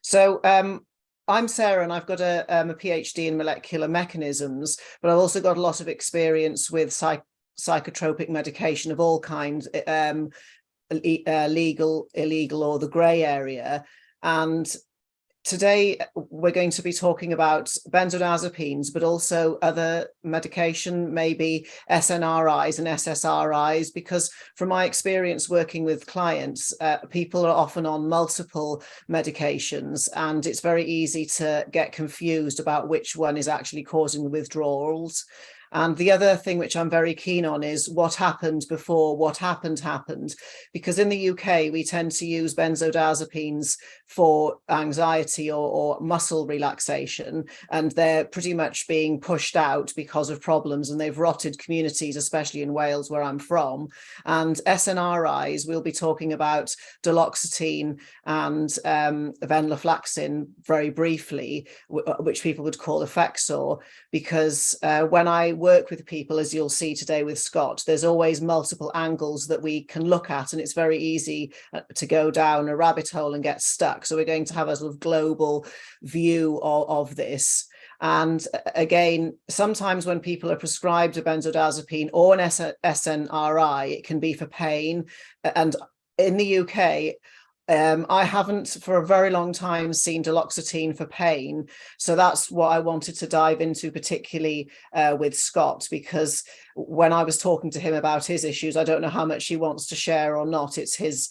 So I'm Sarah, and I've got a PhD in molecular mechanisms, but I've also got a lot of experience with psychotropic medication of all kinds, legal, illegal, or the grey area. And today we're going to be talking about benzodiazepines, but also other medication, maybe SNRI'S and SSRI'S, because from my experience working with clients, people are often on multiple medications, and it's very easy to get confused about which one is actually causing the withdrawals. And the other thing which I'm very keen on is what happened before what happened, because in the UK, we tend to use benzodiazepines for anxiety or muscle relaxation, and they're pretty much being pushed out because of problems, and they've rotted communities, especially in Wales, where I'm from. And SNRI'S, we'll be talking about duloxetine and venlafaxine very briefly, which people would call Effexor, because when I work with people, as you'll see today with Scott, there's always multiple angles that we can look at, and it's very easy to go down a rabbit hole and get stuck. So we're going to have a sort of global view of this. And again, sometimes when people are prescribed a benzodiazepine or an SNRI, it can be for pain. And in the UK, I haven't for a very long time seen duloxetine for pain. So that's what I wanted to dive into, particularly with Scott, because when I was talking to him about his issues, I don't know how much he wants to share or not. It's his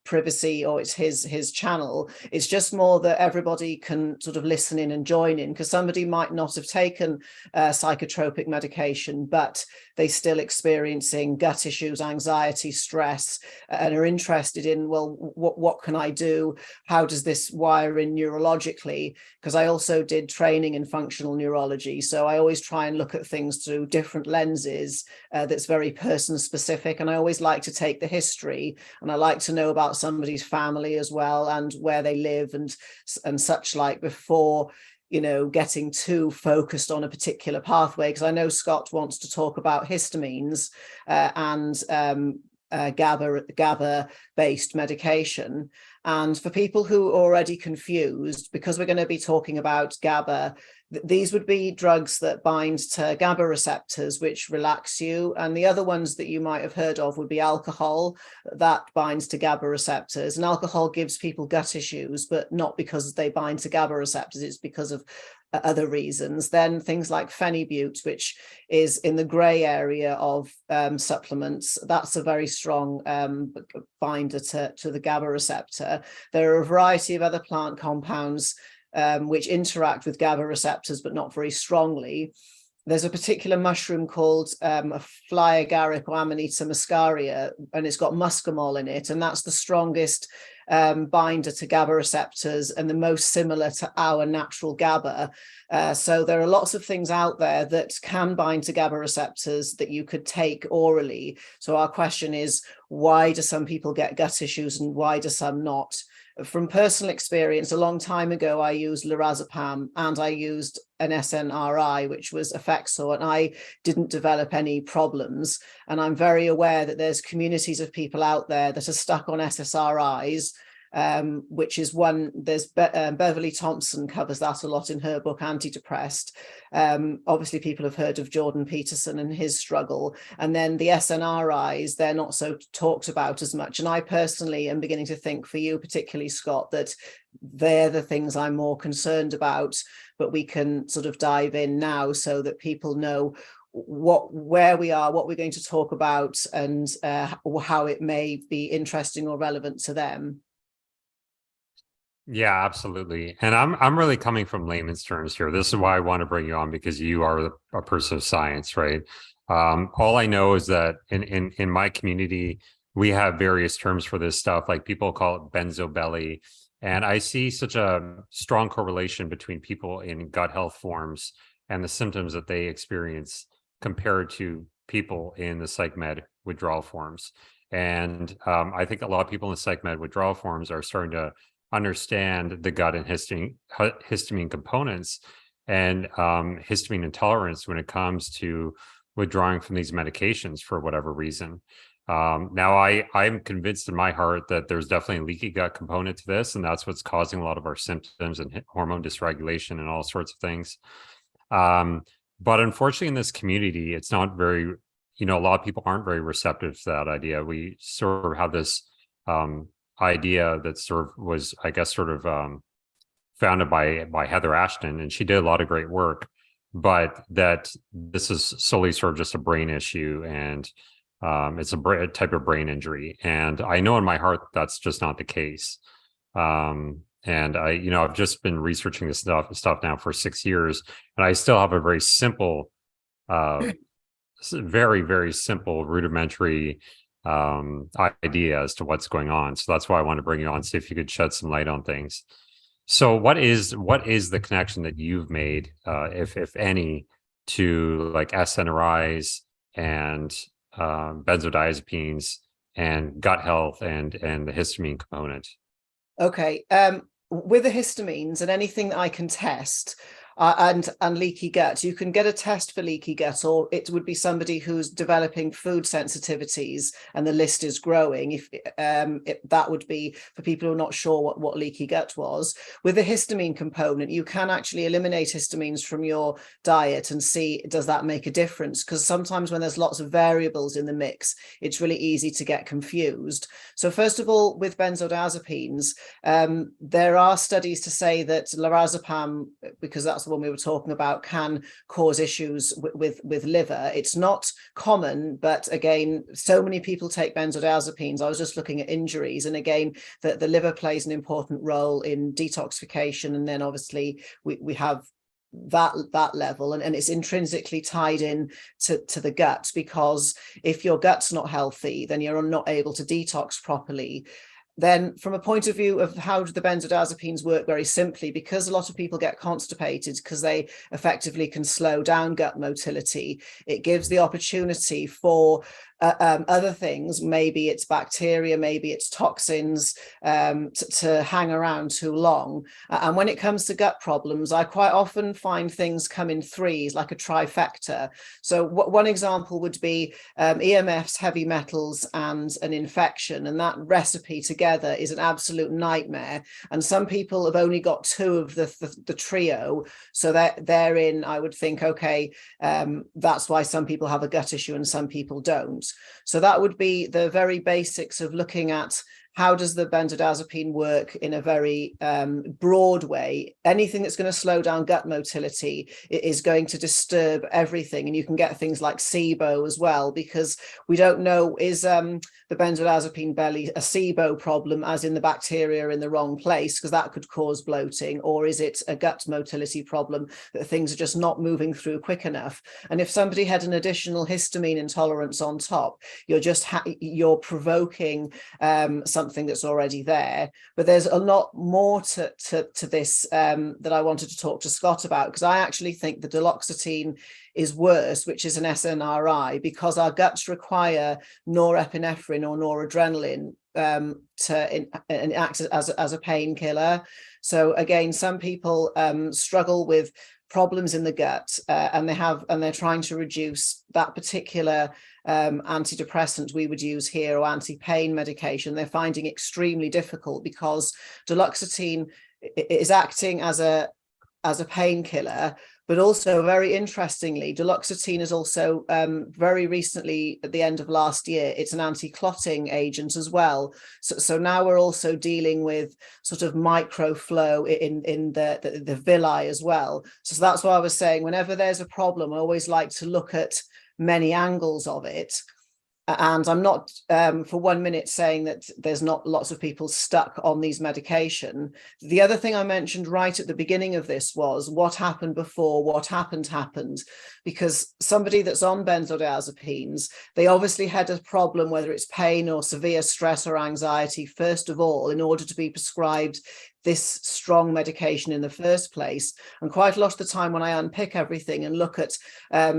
privacy, or it's his channel. It's just more that everybody can sort of listen in and join in, because somebody might not have taken psychotropic medication, but they still experiencing gut issues, anxiety, stress, and are interested in, well, what can I do? How does this wire in neurologically? Because I also did training in functional neurology, so I always try and look at things through different lenses that's very person specific. And I always like to take the history, and I like to know about somebody's family as well, and where they live and such like, before getting too focused on a particular pathway. Because I know Scott wants to talk about histamines and GABA-based medication. And for people who are already confused, because we're going to be talking about GABA, these would be drugs that bind to GABA receptors, which relax you. And the other ones that you might have heard of would be alcohol, that binds to GABA receptors. And alcohol gives people gut issues, but not because they bind to GABA receptors, it's because of other reasons. Then things like phenibut, which is in the grey area of supplements, that's a very strong binder to the GABA receptor. There are a variety of other plant compounds which interact with GABA receptors, but not very strongly. There's a particular mushroom called a fly agaric or Amanita muscaria, and it's got muscimol in it, and that's the strongest binder to GABA receptors and the most similar to our natural GABA. So there are lots of things out there that can bind to GABA receptors that you could take orally. So our question is, why do some people get gut issues and why do some not? From personal experience, a long time ago, I used lorazepam and I used an SNRI, which was Effexor, and I didn't develop any problems. And I'm very aware that there's communities of people out there that are stuck on SSRIs, which is one, there's Beverly Thompson covers that a lot in her book, Antidepressed. Obviously, people have heard of Jordan Peterson and his struggle. And then the SNRIs, they're not so talked about as much. And I personally am beginning to think, for you particularly, Scott, that they're the things I'm more concerned about, but we can sort of dive in now so that people know where we are, what we're going to talk about, and how it may be interesting or relevant to them. Yeah, absolutely. And I'm really coming from layman's terms here. This is why I want to bring you on, because you are a person of science, right? All I know is that in my community, we have various terms for this stuff, like people call it benzo belly. And I see such a strong correlation between people in gut health forms and the symptoms that they experience compared to people in the psych med withdrawal forms. And I think a lot of people in the psych med withdrawal forms are starting to understand the gut and histamine components and histamine intolerance when it comes to withdrawing from these medications for whatever reason. Now I'm convinced in my heart that there's definitely a leaky gut component to this, and that's what's causing a lot of our symptoms and hormone dysregulation and all sorts of things. But unfortunately in this community, it's not very, a lot of people aren't very receptive to that idea. We sort of have this idea that sort of was, I guess, sort of founded by Heather Ashton, and she did a lot of great work, but that this is solely sort of just a brain issue, and it's a type of brain injury. And I know in my heart that's just not the case. And I've just been researching this stuff now for 6 years, and I still have a very simple, very, very simple, rudimentary idea as to what's going on. So that's why I want to bring you on, see if you could shed some light on things. So what is the connection that you've made, if any, to like SNRI'S and benzodiazepines and gut health and the histamine component? Okay. With the histamines and anything that I can test, and leaky gut, you can get a test for leaky gut, or it would be somebody who's developing food sensitivities and the list is growing. If that would be for people who are not sure what leaky gut was. With the histamine component, you can actually eliminate histamines from your diet and see, does that make a difference? Because sometimes when there's lots of variables in the mix, it's really easy to get confused. So first of all, with benzodiazepines, there are studies to say that lorazepam, because that's the one we were talking about, can cause issues with liver. It's not common, but again, so many people take benzodiazepines. I was just looking at injuries, and again, the liver plays an important role in detoxification, and then obviously we have that level, and it's intrinsically tied in to the gut, because if your gut's not healthy, then you're not able to detox properly. Then from a point of view of how do the benzodiazepines work, very simply, because a lot of people get constipated because they effectively can slow down gut motility, it gives the opportunity for other things, maybe it's bacteria, maybe it's toxins, to hang around too long. And when it comes to gut problems, I quite often find things come in threes, like a trifecta. So one example would be EMFs, heavy metals, and an infection. And that recipe together is an absolute nightmare. And some people have only got two of the trio. So that therein, I would think, okay, that's why some people have a gut issue and some people don't. So that would be the very basics of looking at how does the benzodiazepine work in a very broad way. Anything that's going to slow down gut motility is going to disturb everything. And you can get things like SIBO as well, because we don't know, is the benzodiazepine belly a SIBO problem, as in the bacteria in the wrong place, because that could cause bloating, or is it a gut motility problem that things are just not moving through quick enough? And if somebody had an additional histamine intolerance on top, you're provoking something that's already there. But there's a lot more to this that I wanted to talk to Scott about, because I actually think the duloxetine is worse, which is an SNRI, because our guts require norepinephrine or noradrenaline to act as a painkiller. So again, some people struggle with problems in the gut, and they're trying to reduce that particular antidepressant we would use here, or anti-pain medication. They're finding extremely difficult because duloxetine is acting as a painkiller, but also, very interestingly, duloxetine is also very recently, at the end of last year, it's an anti-clotting agent as well. So now we're also dealing with sort of microflow in the villi as well. So that's why I was saying, whenever there's a problem, I always like to look at many angles of it. And I'm not for 1 minute saying that there's not lots of people stuck on these medication. The other thing I mentioned right at the beginning of this was what happened before, what happened, because somebody that's on benzodiazepines, they obviously had a problem, whether it's pain or severe stress or anxiety, first of all, in order to be prescribed this strong medication in the first place. And quite a lot of the time when I unpick everything and look at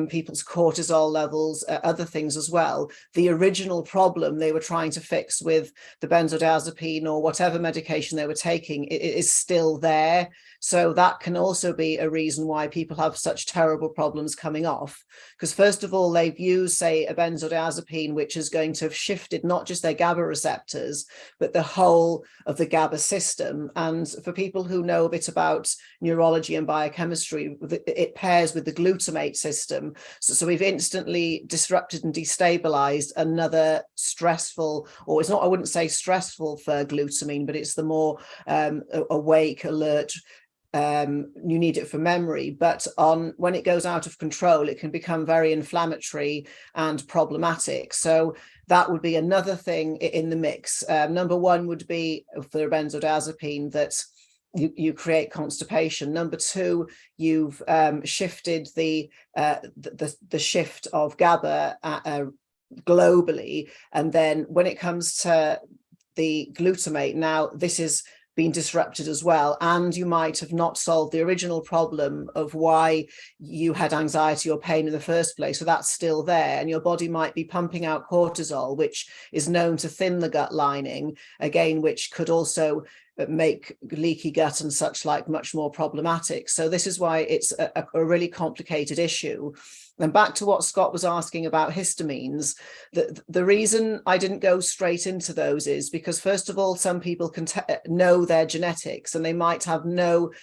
people's cortisol levels, other things as well, the original problem they were trying to fix with the benzodiazepine or whatever medication they were taking is still there. So that can also be a reason why people have such terrible problems coming off. Because first of all, they've used, say, a benzodiazepine, which is going to have shifted not just their GABA receptors, but the whole of the GABA system. And for people who know a bit about neurology and biochemistry, it pairs with the glutamate system. So we've instantly disrupted and destabilized another stressful, or it's not, I wouldn't say stressful for glutamine, but it's the more awake, alert, you need it for memory, but when it goes out of control, it can become very inflammatory and problematic. So that would be another thing in the mix. Number one would be for benzodiazepine that you create constipation. Number two, you've shifted the shift of GABA globally. And then when it comes to the glutamate, now this is been disrupted as well, and you might have not solved the original problem of why you had anxiety or pain in the first place. So that's still there, and your body might be pumping out cortisol, which is known to thin the gut lining, again, which could also make leaky gut and such like much more problematic. So this is why it's a really complicated issue. And back to what Scott was asking about histamines, the reason I didn't go straight into those is because, first of all, some people can know their genetics, and they might have no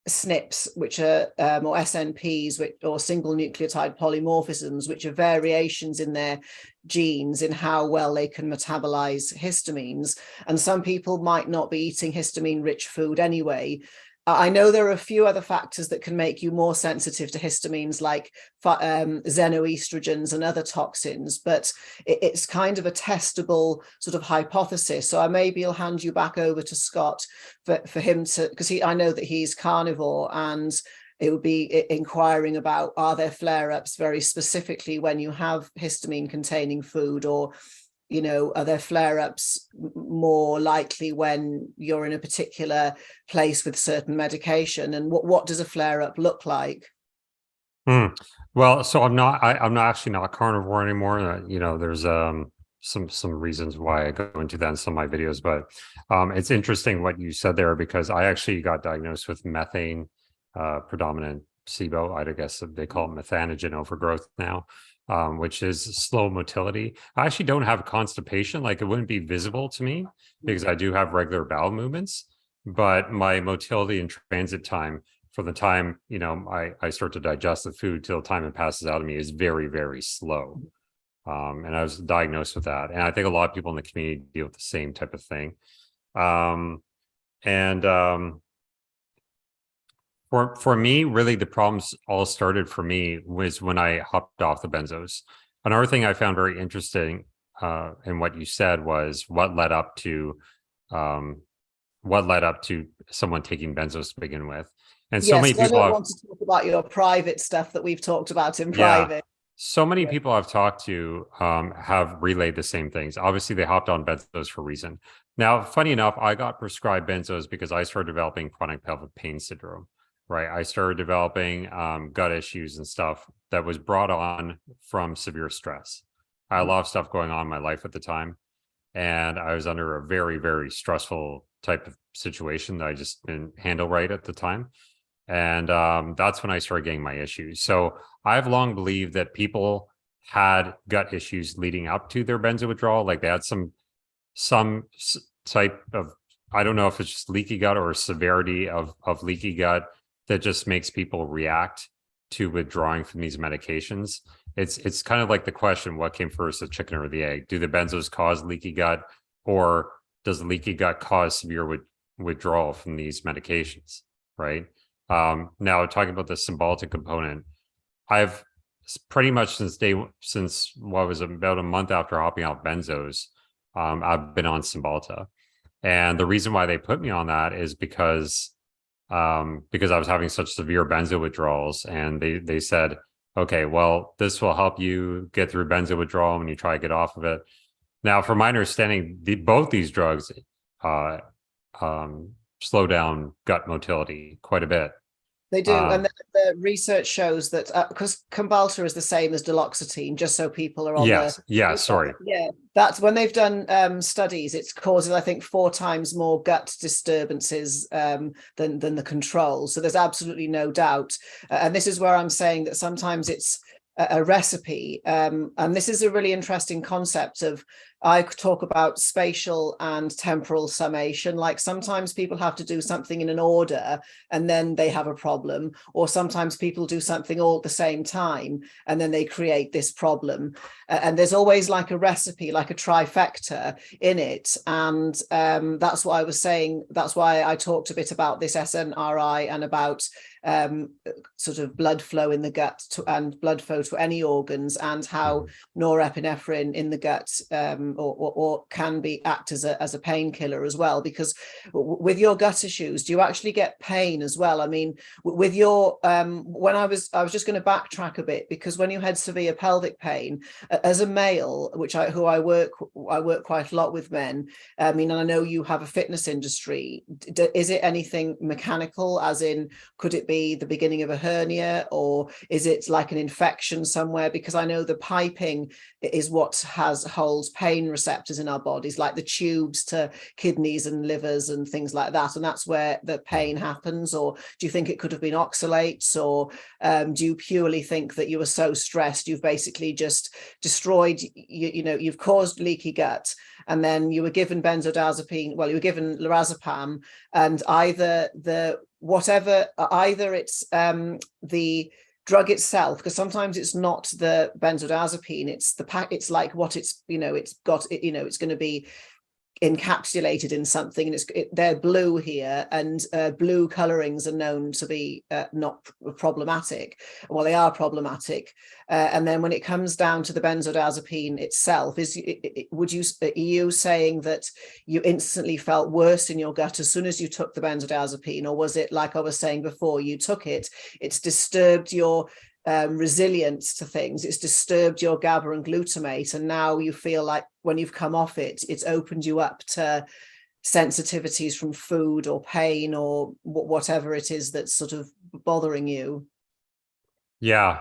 SNPs, which are or SNPs, or single nucleotide polymorphisms, which are variations in their genes in how well they can metabolize histamines. And some people might not be eating histamine-rich food anyway. I know there are a few other factors that can make you more sensitive to histamines, like xenoestrogens and other toxins, but it's kind of a testable sort of hypothesis. So maybe I'll hand you back over to Scott for him to, because I know that he's carnivore, and it would be inquiring about, are there flare-ups very specifically when you have histamine-containing food, or are there flare-ups more likely when you're in a particular place with certain medication? And what does a flare-up look like? Well, so I'm actually not carnivore anymore. There's some reasons why I go into that in some of my videos, but it's interesting what you said there, because I actually got diagnosed with methane predominant SIBO. I guess they call it methanogen overgrowth now. Which is slow motility. I actually don't have constipation, like it wouldn't be visible to me because I do have regular bowel movements, but my motility and transit time from the time, I start to digest the food till the time it passes out of me is very, very slow. And I was diagnosed with that. And I think a lot of people in the community deal with the same type of thing. For me, really, the problems all started for me was when I hopped off the benzos. Another thing I found very interesting in what you said was what led up to someone taking benzos to begin with. And so many people I don't want to talk about your private stuff that we've talked about in private. So many people I've talked to have relayed the same things. Obviously, they hopped on benzos for a reason. Now, funny enough, I got prescribed benzos because I started developing chronic pelvic pain syndrome. Right. I started developing gut issues and stuff that was brought on from severe stress. I had a lot of stuff going on in my life at the time, and I was under a very, very stressful type of situation that I just didn't handle right at the time. And that's when I started getting my issues. So I've long believed that people had gut issues leading up to their benzo withdrawal. Like they had some type of, I don't know if it's just leaky gut or severity of leaky gut that just makes people react to withdrawing from these medications. It's kind of like the question, what came first, the chicken or the egg? Do the benzos cause leaky gut, or does the leaky gut cause severe withdrawal from these medications, right? Now, talking about the Cymbalta component, I've pretty much since what was about a month after hopping out benzos, I've been on Cymbalta. And the reason why they put me on that is because I was having such severe benzo withdrawals, and they said, okay, well, this will help you get through benzo withdrawal when you try to get off of it. Now, from my understanding, both these drugs, slow down gut motility quite a bit. They do, and the research shows that because Cymbalta is the same as Duloxetine, just so people are on sorry. Yeah, that's when they've done studies. It's causes, I think, 4 times more gut disturbances than the control. So there's absolutely no doubt, and this is where I'm saying that sometimes it's a recipe, and this is a really interesting concept of. I talk about spatial and temporal summation. Like sometimes people have to do something in an order and then they have a problem, or sometimes people do something all at the same time and then they create this problem. And there's always like a recipe, like a trifecta in it. And that's what I was saying. That's why I talked a bit about this SNRI and about sort of blood flow in the gut and blood flow to any organs, and how norepinephrine in the gut or can be act as a painkiller as well. Because with your gut issues, do you actually get pain as well? I mean, with your when I was just going to backtrack a bit, because when you had severe pelvic pain as a male, who I work quite a lot with men. I mean, and I know you have a fitness industry. Is it anything mechanical, as in could it be the beginning of a hernia, or is it like an infection somewhere? Because I know the piping is what holds pain receptors in our bodies, like the tubes to kidneys and livers and things like that, and that's where the pain happens. Or do you think it could have been oxalates, or do you purely think that you were so stressed you've basically just destroyed, you've caused leaky gut, and then you were given benzodiazepine, well, you were given lorazepam, and either it's the drug itself, because sometimes it's not the benzodiazepine, it's the pack, it's like what it's, it's got, it's going to be encapsulated in something, and they're blue here, and blue colorings are known to be not problematic. Well, they are problematic. And then when it comes down to the benzodiazepine itself, are you saying that you instantly felt worse in your gut as soon as you took the benzodiazepine, or was it like I was saying before, you took it, it's disturbed your resilience to things, it's disturbed your GABA and glutamate, and now you feel like when you've come off it, it's opened you up to sensitivities from food or pain or whatever it is that's sort of bothering you? Yeah,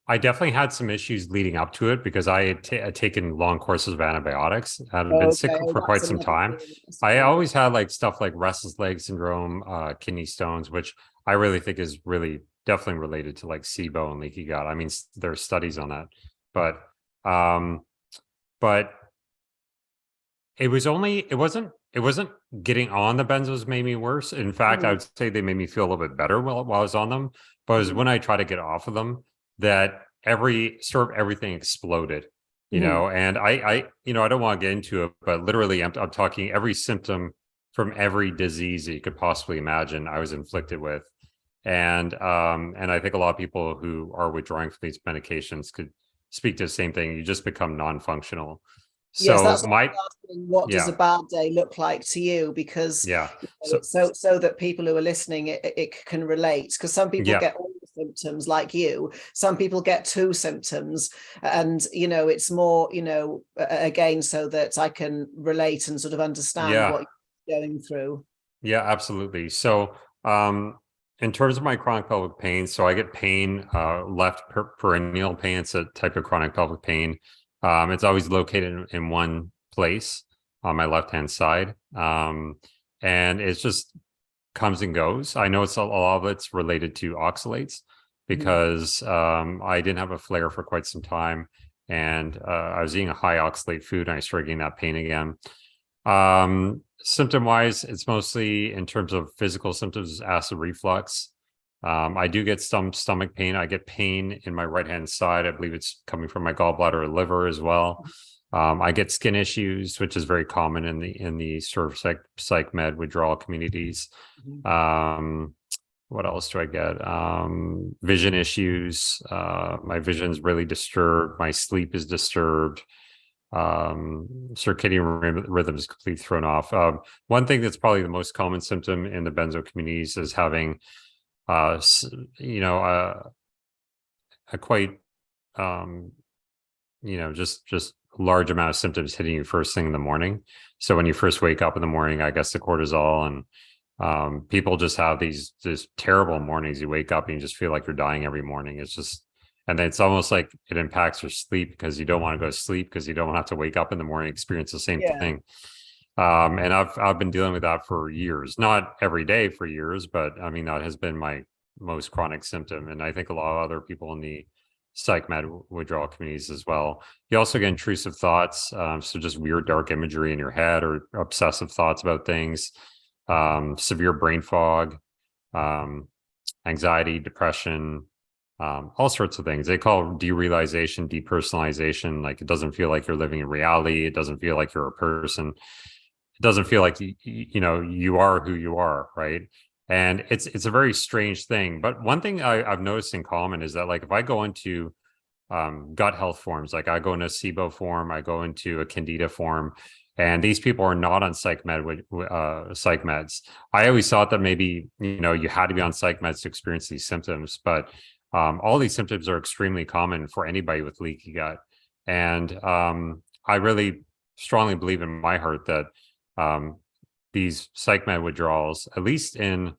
I definitely had some issues leading up to it, because I had taken long courses of antibiotics and been sick for quite some time. I always had like stuff like restless leg syndrome, kidney stones, which I really think is really definitely related to like SIBO and leaky gut. I mean, there's studies on that, but it wasn't getting on the benzos made me worse. In fact, I would say they made me feel a little bit better while I was on them. But it was when I tried to get off of them that everything exploded, and I don't want to get into it, but literally I'm talking every symptom from every disease that you could possibly imagine I was inflicted with. And I think a lot of people who are withdrawing from these medications could speak to the same thing. You just become non-functional. So yes, that's what does a bad day look like to you? Because so that people who are listening, it can relate, because some people get all the symptoms like you, some people get 2 symptoms, and it's more again, so that I can relate and sort of understand what you're going through. Yeah, absolutely. So in terms of my chronic pelvic pain, so I get pain, left perennial pain. It's a type of chronic pelvic pain. It's always located in one place on my left-hand side. And it just comes and goes. I know a lot of it's related to oxalates, because I didn't have a flare for quite some time, and I was eating a high oxalate food, and I started getting that pain again. Symptom-wise, it's mostly in terms of physical symptoms, acid reflux. I do get some stomach pain. I get pain in my right-hand side. I believe it's coming from my gallbladder or liver as well. I get skin issues, which is very common in the sort of psych med withdrawal communities. What else do I get? Vision issues. My vision's really disturbed. My sleep is disturbed. Circadian rhythm is completely thrown off. One thing that's probably the most common symptom in the benzo communities is having a quite just large amount of symptoms hitting you first thing in the morning. So when you first wake up in the morning, I guess the cortisol and people just have these terrible mornings. You wake up and you just feel like you're dying every morning. It's just, and then it's almost like it impacts your sleep because you don't want to go to sleep because you don't have to wake up in the morning and experience the same thing. And I've been dealing with that for years, not every day for years, but I mean, that has been my most chronic symptom. And I think a lot of other people in the psych med withdrawal communities as well. You also get intrusive thoughts. So just weird, dark imagery in your head or obsessive thoughts about things, severe brain fog, anxiety, depression, all sorts of things. They call derealization, depersonalization. Like it doesn't feel like you're living in reality. It doesn't feel like you're a person. It doesn't feel like you are who you are, right? And it's a very strange thing. But one thing I've noticed in common is that like if I go into gut health forums, like I go into a SIBO forum, I go into a Candida forum, and these people are not on psych meds. I always thought that maybe you had to be on psych meds to experience these symptoms, but all these symptoms are extremely common for anybody with leaky gut. And I really strongly believe in my heart that these psych med withdrawals, at least in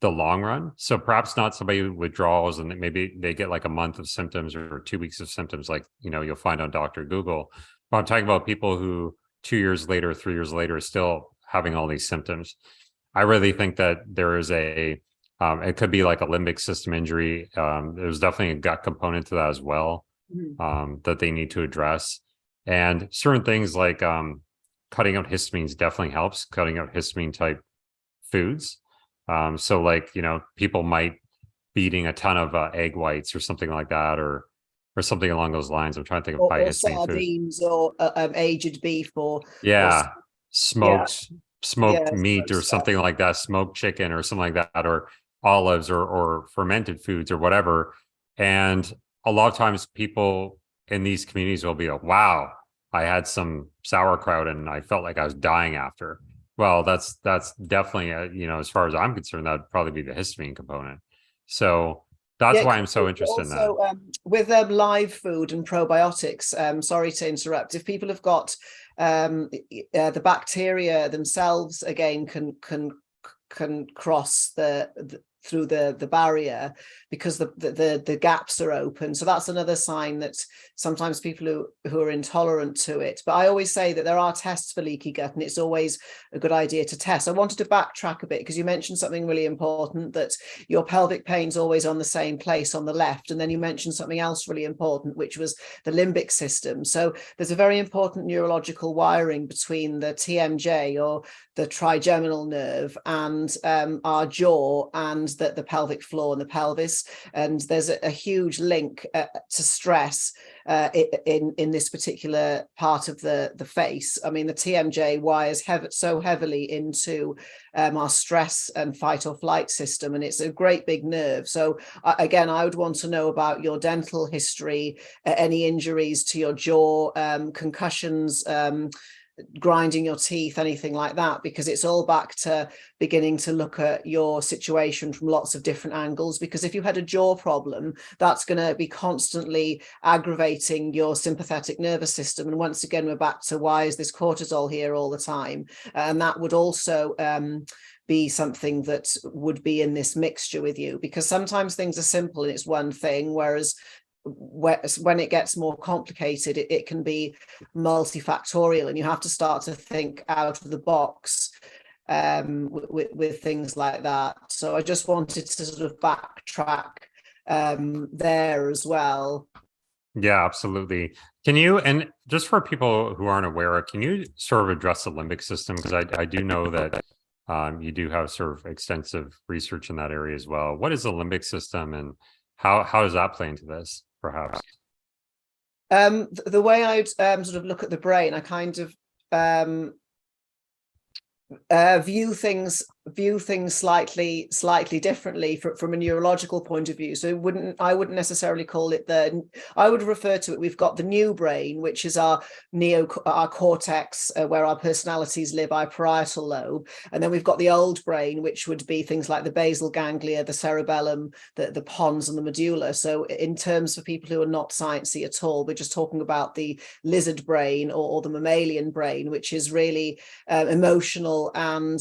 the long run, so perhaps not somebody with withdrawals and maybe they get like a month of symptoms or 2 weeks of symptoms, like you'll find on Dr. Google. But I'm talking about people who 2 years later, 3 years later, are still having all these symptoms. I really think that there is it could be like a limbic system injury. There's definitely a gut component to that as well, that they need to address. And certain things like cutting out histamines definitely helps, cutting out histamine type foods. So like, people might be eating a ton of egg whites or something like that, or something along those lines. I'm trying to think of high histamine sardines foods. or aged beef or smoked meat or stuff. something like that, smoked chicken or something like that, or olives or fermented foods or whatever. And a lot of times people in these communities will be like, wow, I had some sauerkraut and I felt like I was dying after. Well, that's definitely, as far as I'm concerned, that'd probably be the histamine component. So that's why I'm so interested in that. With live food and probiotics, sorry to interrupt. If people have got the bacteria themselves, again, can cross through the barrier because the gaps are open. So that's another sign that sometimes people who are intolerant to it. But I always say that there are tests for leaky gut, and it's always a good idea to test. I wanted to backtrack a bit because you mentioned something really important, that your pelvic pain's always on the same place on the left. And then you mentioned something else really important, which was the limbic system. So there's a very important neurological wiring between the TMJ, or the trigeminal nerve, and our jaw and the pelvic floor and the pelvis. And there's a huge link to stress in this particular part of the face. I mean, the TMJ wires so heavily into our stress and fight or flight system, and it's a great big nerve. So again, I would want to know about your dental history, any injuries to your jaw, concussions, grinding your teeth, anything like that, because it's all back to beginning to look at your situation from lots of different angles. Because if you had a jaw problem, that's going to be constantly aggravating your sympathetic nervous system. And once again, we're back to why is this cortisol here all the time? And that would also be something that would be in this mixture with you, because sometimes things are simple and it's one thing, whereas when it gets more complicated, it can be multifactorial, and you have to start to think out of the box with things like that. So I just wanted to sort of backtrack there as well. Yeah, absolutely. Can you, and just for people who aren't aware, can you sort of address the limbic system? Because I do know that you do have sort of extensive research in that area as well. What is the limbic system, and how does that play into this, perhaps? The way I'd sort of look at the brain, I kind of view things view things slightly differently from a neurological point of view. So I wouldn't necessarily call it I would refer to it, we've got the new brain, which is our cortex, where our personalities live, our parietal lobe, and then we've got the old brain, which would be things like the basal ganglia, the cerebellum, the pons, and the medulla. So in terms of people who are not sciencey at all, we're just talking about the lizard brain or the mammalian brain, which is really emotional, and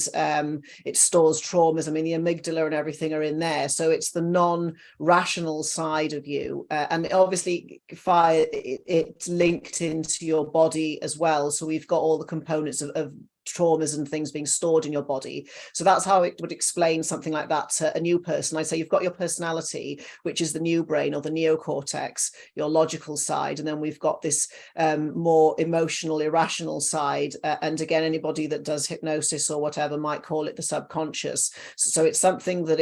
it stores traumas. I mean, the amygdala and everything are in there. So it's the non-rational side of you. And obviously it's linked into your body as well. So we've got all the components of traumas and things being stored in your body. So that's how it would explain something like that to a new person. I'd say you've got your personality, which is the new brain or the neocortex, your logical side, and then we've got this more emotional, irrational side. And again, anybody that does hypnosis or whatever might call it the subconscious. So it's something that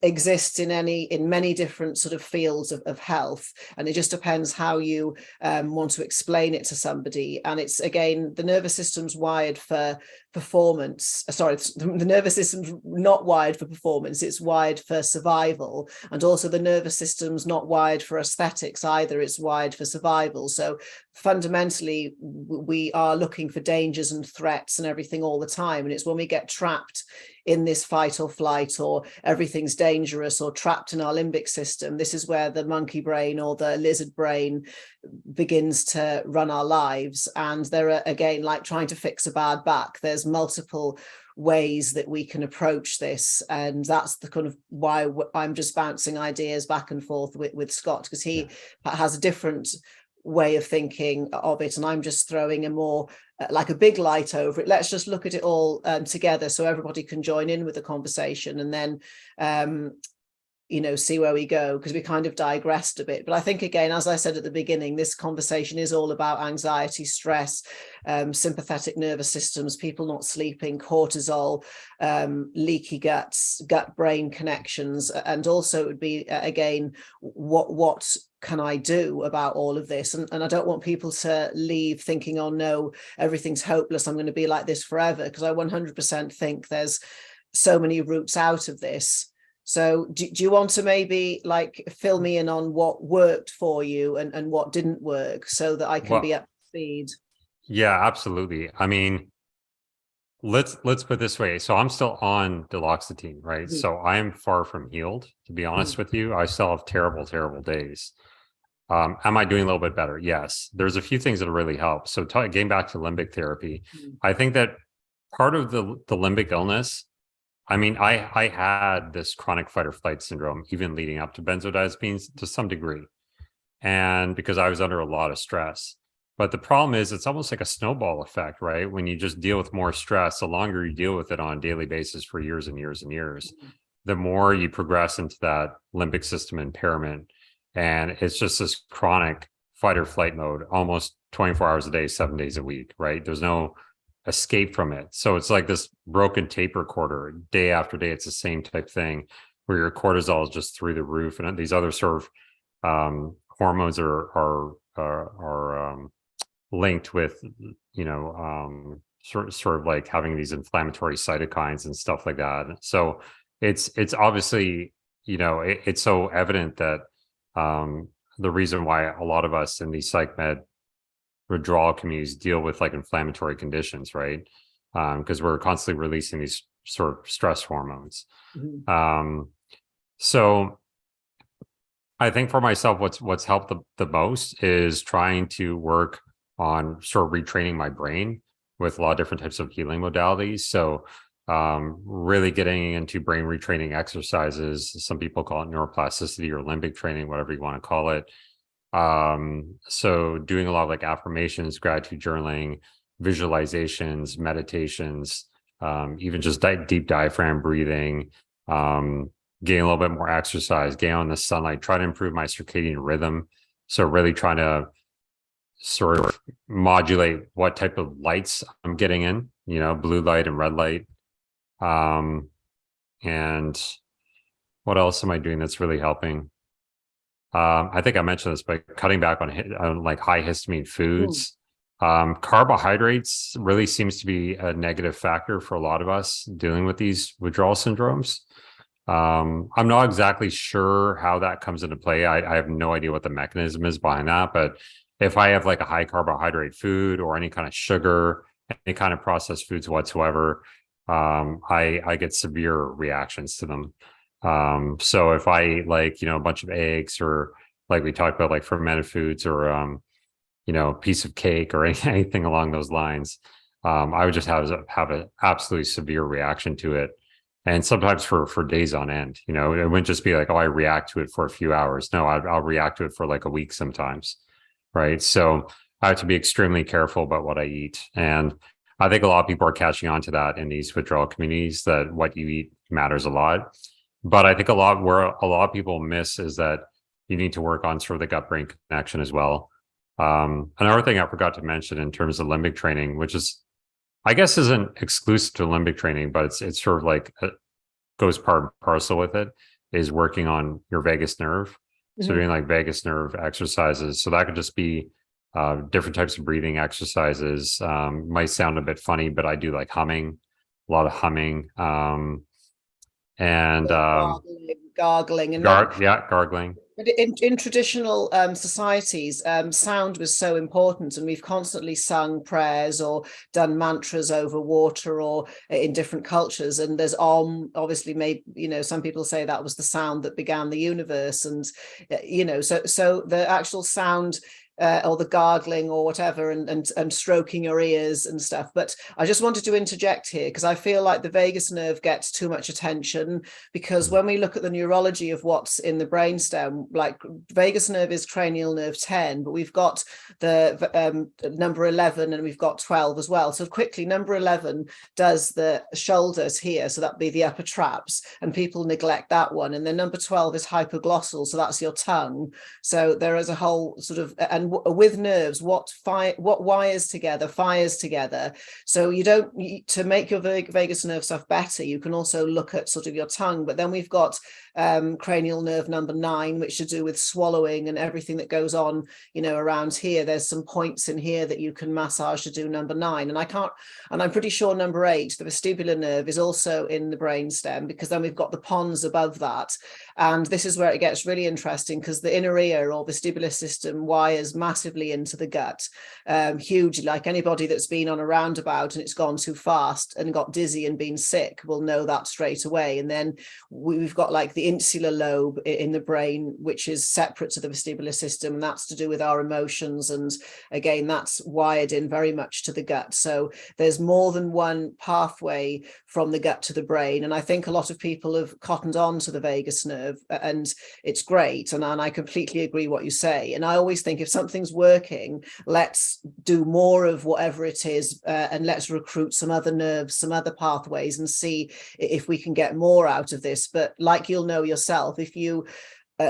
exists in many different sort of fields of health, and it just depends how you want to explain it to somebody. And it's, again, the nervous system's wired for performance. The nervous system's not wired for performance, it's wired for survival. And also the nervous system's not wired for aesthetics either, it's wired for survival. So fundamentally we are looking for dangers and threats and everything all the time, and it's when we get trapped in this fight or flight, or everything's dangerous, or trapped in our limbic system, this is where the monkey brain or the lizard brain begins to run our lives. And there are, again, like trying to fix a bad back, there's multiple ways that we can approach this, and that's the kind of why I'm just bouncing ideas back and forth with Scott, because he has a different way of thinking of it, and I'm just throwing a more like a big light over it. Let's just look at it all together so everybody can join in with the conversation, and then see where we go, because we kind of digressed a bit. But I think, again, as I said at the beginning, this conversation is all about anxiety, stress, sympathetic nervous systems, people not sleeping, cortisol, leaky guts, gut-brain connections. And also it would be, again, what can I do about all of this? And I don't want people to leave thinking, oh no, everything's hopeless, I'm going to be like this forever, because I 100% think there's so many routes out of this. So do you want to maybe like fill me in on what worked for you and what didn't work, so that I can be up to speed? Yeah, absolutely. I mean, let's put it this way. So I'm still on Duloxetine, right? Mm-hmm. So I'm far from healed, to be honest with you. I still have terrible, terrible days. Am I doing a little bit better? Yes. There's a few things that really help. So getting back to limbic therapy, I think that part of the limbic illness, I mean, I had this chronic fight or flight syndrome, even leading up to benzodiazepines to some degree. And because I was under a lot of stress. But the problem is it's almost like a snowball effect, right? When you just deal with more stress, the longer you deal with it on a daily basis for years and years and years, the more you progress into that limbic system impairment. And it's just this chronic fight or flight mode, almost 24 hours a day, 7 days a week, right? There's no escape from it. So it's like this broken tape recorder day after day. It's the same type thing where your cortisol is just through the roof, and these other sort of hormones are linked with, sort of like having these inflammatory cytokines and stuff like that. So it's obviously, it's so evident that the reason why a lot of us in these psych med withdrawal communities deal with like inflammatory conditions, right? Because we're constantly releasing these sort of stress hormones. Mm-hmm. So I think for myself, what's helped the most is trying to work on sort of retraining my brain with a lot of different types of healing modalities. So really getting into brain retraining exercises. Some people call it neuroplasticity or limbic training, whatever you want to call it. So doing a lot of like affirmations, gratitude journaling, visualizations, meditations, even just deep diaphragm breathing, getting a little bit more exercise, getting on the sunlight, try to improve my circadian rhythm. So really trying to sort of modulate what type of lights I'm getting in, blue light and red light. And what else am I doing that's really helping? I think I mentioned this, but cutting back on like high histamine foods, Carbohydrates really seems to be a negative factor for a lot of us dealing with these withdrawal syndromes. I'm not exactly sure how that comes into play. I have no idea what the mechanism is behind that, but if I have like a high carbohydrate food or any kind of sugar, any kind of processed foods whatsoever, I get severe reactions to them. So if I like, a bunch of eggs, or like we talked about, like fermented foods, or a piece of cake, or anything along those lines, I would just have an absolutely severe reaction to it. And sometimes for days on end. It wouldn't just be like, oh, I react to it for a few hours. No, I'll react to it for like a week sometimes. Right. So I have to be extremely careful about what I eat. And I think a lot of people are catching on to that in these withdrawal communities, that what you eat matters a lot. But I think where a lot of people miss is that you need to work on sort of the gut-brain connection as well. Another thing I forgot to mention in terms of limbic training, which is, I guess, isn't exclusive to limbic training, but it's sort of like goes part and parcel with it, is working on your vagus nerve. So doing like vagus nerve exercises. So that could just be different types of breathing exercises. Might sound a bit funny, but I do like humming, a lot of humming, and gargling, and gargling. But in traditional societies, sound was so important, and we've constantly sung prayers or done mantras over water, or in different cultures. And there's obviously, maybe some people say that was the sound that began the universe, and so the actual sound. Or the gargling or whatever, and stroking your ears and stuff. But I just wanted to interject here, because I feel like the vagus nerve gets too much attention, because when we look at the neurology of what's in the brainstem, like vagus nerve is cranial nerve 10, but we've got the number 11, and we've got 12 as well. So quickly, number 11 does the shoulders here, so that'd be the upper traps, and people neglect that one. And then number 12 is hypoglossal, so that's your tongue. So there is a whole sort of, and with nerves, what wires together fires together. So you don't, to make your vagus nerve stuff better, you can also look at sort of your tongue. But then we've got cranial nerve number 9, which to do with swallowing and everything that goes on around here. There's some points in here that you can massage to do number 9, and I'm pretty sure number 8, the vestibular nerve, is also in the brainstem, because then we've got the pons above that. And this is where it gets really interesting, because the inner ear or vestibular system wires massively into the gut, hugely. Like anybody that's been on a roundabout and it's gone too fast and got dizzy and been sick will know that straight away. And then we've got like the insular lobe in the brain, which is separate to the vestibular system, and that's to do with our emotions. And again, that's wired in very much to the gut. So there's more than one pathway from the gut to the brain. And I think a lot of people have cottoned on to the vagus nerve, and it's great. And I completely agree what you say. And I always think, if something's working, let's do more of whatever it is, and let's recruit some other nerves, some other pathways, and see if we can get more out of this. But like you'll know yourself, if you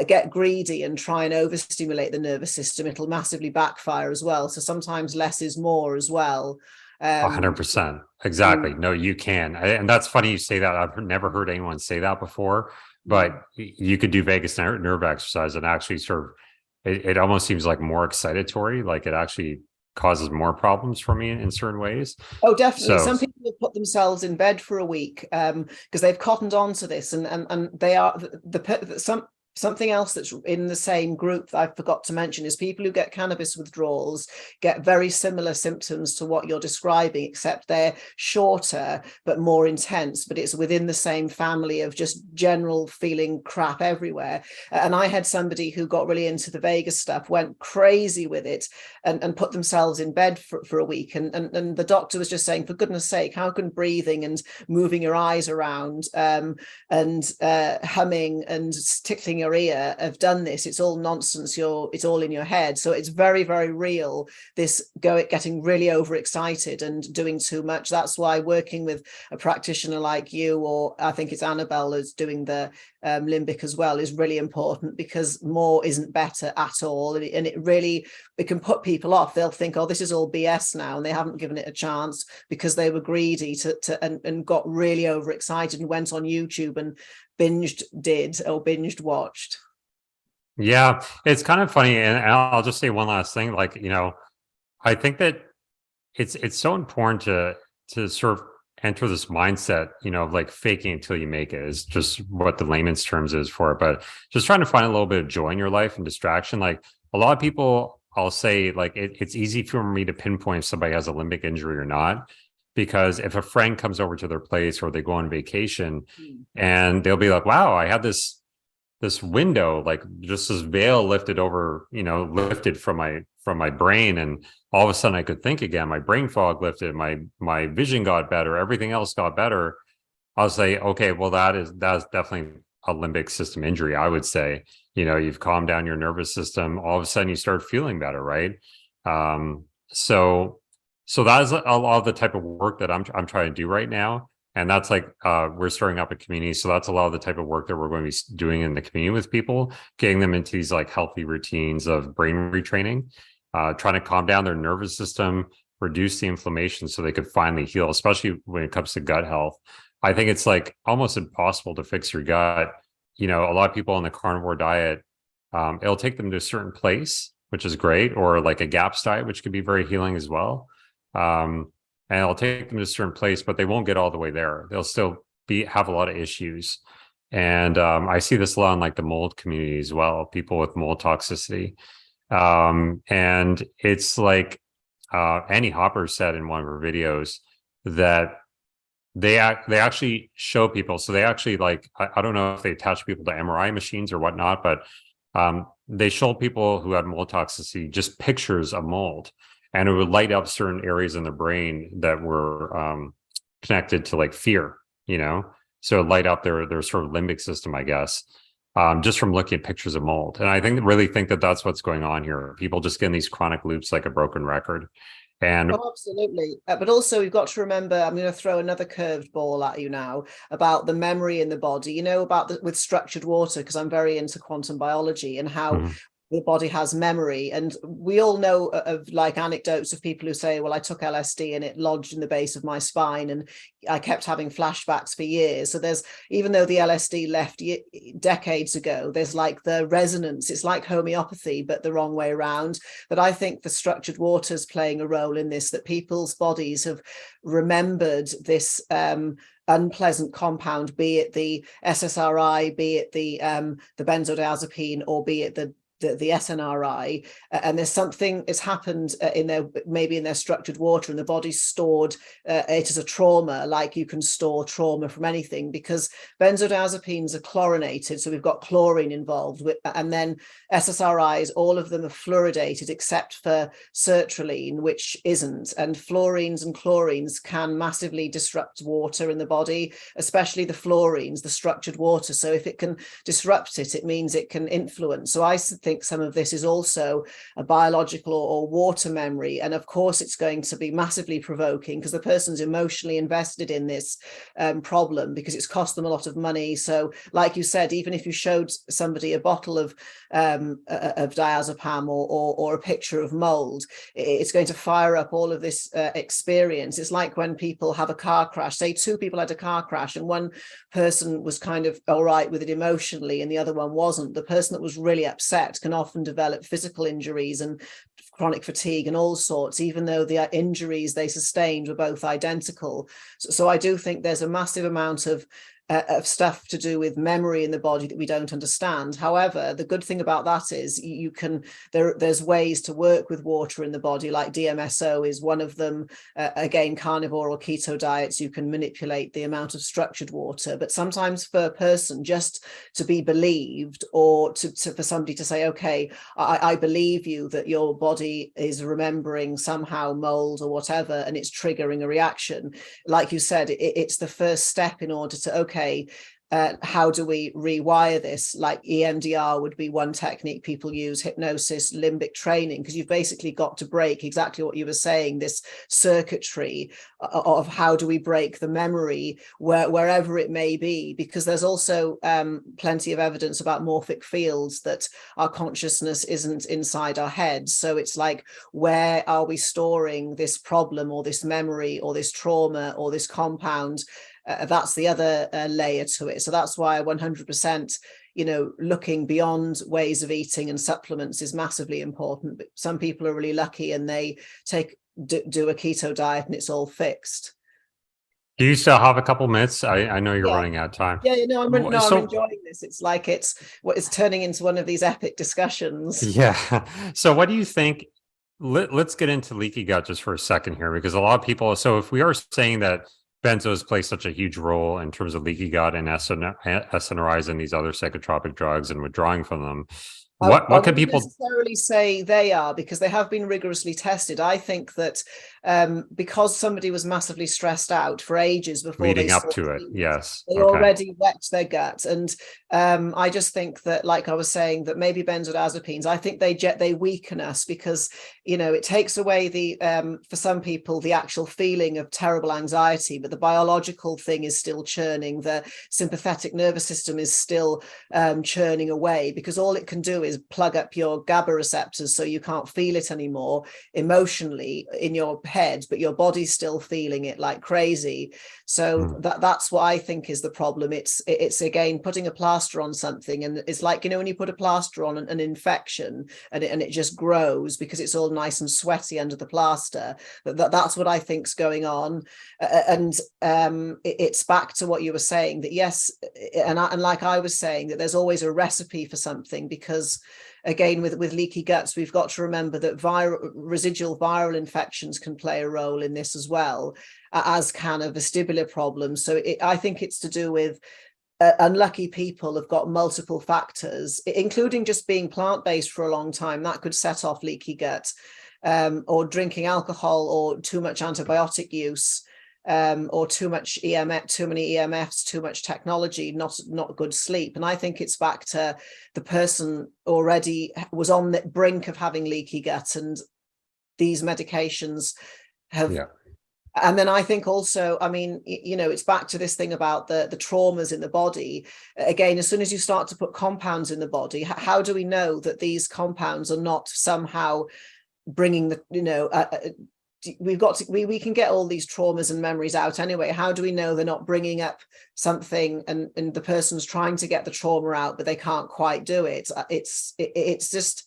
get greedy and try and overstimulate the nervous system, it'll massively backfire as well. So sometimes less is more as well. 100%. Exactly. No, you can. And that's funny you say that. I've never heard anyone say that before, but you could do vagus nerve exercise and actually sort of, it almost seems like more excitatory. Like it actually causes more problems for me in certain ways. Oh, definitely. So some people have put themselves in bed for a week because they've cottoned on to this, and they are something else that's in the same group that I forgot to mention is people who get cannabis withdrawals get very similar symptoms to what you're describing, except they're shorter but more intense, but it's within the same family of just general feeling crap everywhere. And I had somebody who got really into the Vegas stuff, went crazy with it, and put themselves in bed for a week. And the doctor was just saying, for goodness sake, how can breathing and moving your eyes around and humming and tickling your ear have done this? It's all nonsense. It's all in your head. So it's very, very real, this getting really overexcited and doing too much. That's why working with a practitioner like you, or I think it's Annabelle is doing the Limbic as well, is really important, because more isn't better at all. And it can put people off. They'll think, oh, this is all BS now, and they haven't given it a chance because they were greedy and got really overexcited and went on YouTube and binged watched. Yeah, it's kind of funny. And I'll just say one last thing. Like, I think that it's so important to sort of enter this mindset, of like faking until you make it is just what the layman's terms is for it. But just trying to find a little bit of joy in your life and distraction. Like a lot of people, I'll say like it's easy for me to pinpoint if somebody has a limbic injury or not, because if a friend comes over to their place or they go on vacation and they'll be like, wow, I had this window, like just this veil lifted over, lifted from my brain, and all of a sudden I could think again. My brain fog lifted, my vision got better, everything else got better. I'll say, okay, well, that's definitely a limbic system injury, I would say. You've calmed down your nervous system, all of a sudden you start feeling better, right? So that is a lot of the type of work that I'm trying to do right now. And that's like, we're starting up a community. So that's a lot of the type of work that we're going to be doing in the community with people, getting them into these like healthy routines of brain retraining, trying to calm down their nervous system, reduce the inflammation so they could finally heal, especially when it comes to gut health. I think it's like almost impossible to fix your gut. A lot of people on the carnivore diet, it'll take them to a certain place, which is great, or like a GAPS diet, which could be very healing as well. And it'll take them to a certain place, but they won't get all the way there. They'll still have a lot of issues. And I see this a lot in like the mold community as well, people with mold toxicity. And it's like Annie Hopper said in one of her videos that they actually show people. So they actually like, I don't know if they attach people to MRI machines or whatnot, but they show people who had mold toxicity just pictures of mold. And it would light up certain areas in the brain that were connected to like fear, so it light up their sort of limbic system, I guess, just from looking at pictures of mold. And I really think that that's what's going on here. People just get in these chronic loops like a broken record. And absolutely. But also we've got to remember, I'm going to throw another curved ball at you now about the memory in the body, with structured water, because I'm very into quantum biology and how the body has memory. And we all know of like anecdotes of people who say, well, I took LSD and it lodged in the base of my spine and I kept having flashbacks for years. So there's, even though the LSD left decades ago, there's like the resonance. It's like homeopathy, but the wrong way around. But I think the structured water is playing a role in this, that people's bodies have remembered this unpleasant compound, be it the SSRI, be it the benzodiazepine, or be it the SNRI, and there's something that's happened maybe in their structured water, and the body's stored it as a trauma, like you can store trauma from anything, because benzodiazepines are chlorinated, so we've got chlorine involved and then SSRIs, all of them are fluoridated except for sertraline, which isn't, and fluorines and chlorines can massively disrupt water in the body, especially the fluorines, the structured water. So if it can disrupt it, it means it can influence. So I think some of this is also a biological or water memory, and of course it's going to be massively provoking because the person's emotionally invested in this problem, because it's cost them a lot of money. So like you said, even if you showed somebody a bottle of diazepam or a picture of mold, it's going to fire up all of this experience. It's like when people have a car crash, say two people had a car crash and one person was kind of all right with it emotionally and the other one wasn't. The person that was really upset can often develop physical injuries and chronic fatigue and all sorts, even though the injuries they sustained were both identical. So I do think there's a massive amount of stuff to do with memory in the body that we don't understand. However, the good thing about that is there's ways to work with water in the body, like DMSO is one of them. Again, carnivore or keto diets, you can manipulate the amount of structured water. But sometimes for a person just to be believed, or for somebody to say, okay, I believe you that your body is remembering somehow mold or whatever, and it's triggering a reaction. Like you said, it's the first step in order to, okay, how do we rewire this? Like EMDR would be one technique people use, hypnosis, limbic training, because you've basically got to break exactly what you were saying, this circuitry of how do we break the memory wherever it may be, because there's also plenty of evidence about morphic fields, that our consciousness isn't inside our heads. So it's like, where are we storing this problem or this memory or this trauma or this compound? That's the other layer to it. So that's why 100%, looking beyond ways of eating and supplements is massively important. But some people are really lucky and they take do a keto diet and it's all fixed. Do you still have a couple minutes? I know you're Yeah. running out of time. Yeah, no, I'm So enjoying this. It's like it's turning into one of these epic discussions. yeah. So what do you think? Let's get into leaky gut just for a second here, because a lot of people. So if we are saying that benzos play such a huge role in terms of leaky gut and SNRIs and these other psychotropic drugs and withdrawing from them, what could people necessarily say they are, because they have been rigorously tested. I think that because somebody was massively stressed out for ages before leading they up to it, yes, they already wrecked their gut. And I just think that, like I was saying, that maybe benzodiazepines, I think they weaken us, because it takes away the for some people the actual feeling of terrible anxiety, but the biological thing is still churning. The sympathetic nervous system is still churning away, because all it can do is plug up your GABA receptors so you can't feel it anymore emotionally in your head, but your body's still feeling it like crazy. So that's what I think is the problem. It's again putting a plaster on something, and it's like, when you put a plaster on an infection and it just grows because it's all nice and sweaty under the plaster. That's what I think's going on. And it's back to what you were saying, that yes, and like I was saying, that there's always a recipe for something, because again, with leaky guts, we've got to remember that residual viral infections can play a role in this as well, as can a vestibular problem. So I think it's to do with unlucky people have got multiple factors, including just being plant-based for a long time. That could set off leaky gut, or drinking alcohol, or too much antibiotic use, or too much EMF, too many EMFs, too much technology, not good sleep. And I think it's back to the person already was on the brink of having leaky gut, and these medications have. Yeah. And then I think also, it's back to this thing about the traumas in the body. Again, as soon as you start to put compounds in the body, how do we know that these compounds are not somehow bringing the, we can get all these traumas and memories out anyway. How do we know they're not bringing up something and the person's trying to get the trauma out, but they can't quite do it? It's just,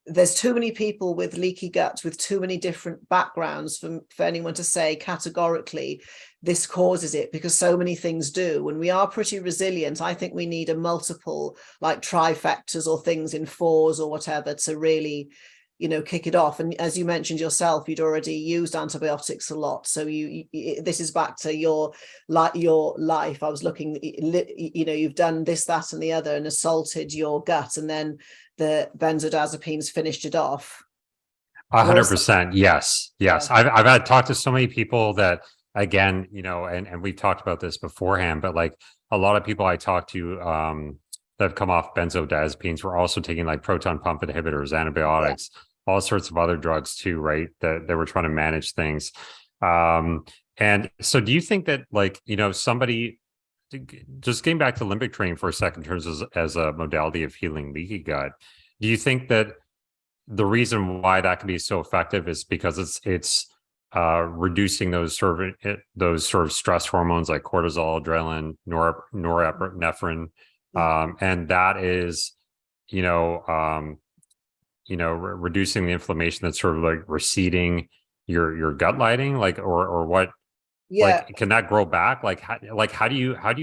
there's too many people with leaky gut with too many different backgrounds for anyone to say categorically this causes it, because so many things do. When we are pretty resilient, I think we need a multiple, like trifectas or things in fours or whatever, to really kick it off. And as you mentioned yourself, you'd already used antibiotics a lot, so this is back to your life. I was looking, you've done this, that and the other, and assaulted your gut, and then the benzodiazepines finished it off. 100%. Yes. Yeah. I've had talked to so many people that, again, and we've talked about this beforehand, but like a lot of people I talked to that have come off benzodiazepines were also taking like proton pump inhibitors, antibiotics, all sorts of other drugs too, right? That they were trying to manage things. And so do you think that, like, somebody, just getting back to limbic training for a second, in terms as a modality of healing leaky gut, do you think that the reason why that can be so effective is because it's reducing those sort of stress hormones like cortisol, adrenaline, norepinephrine, and that is, reducing the inflammation that's sort of like receding your gut lining, like, or what? Yeah. Like, can that grow back? How do you absolutely. How do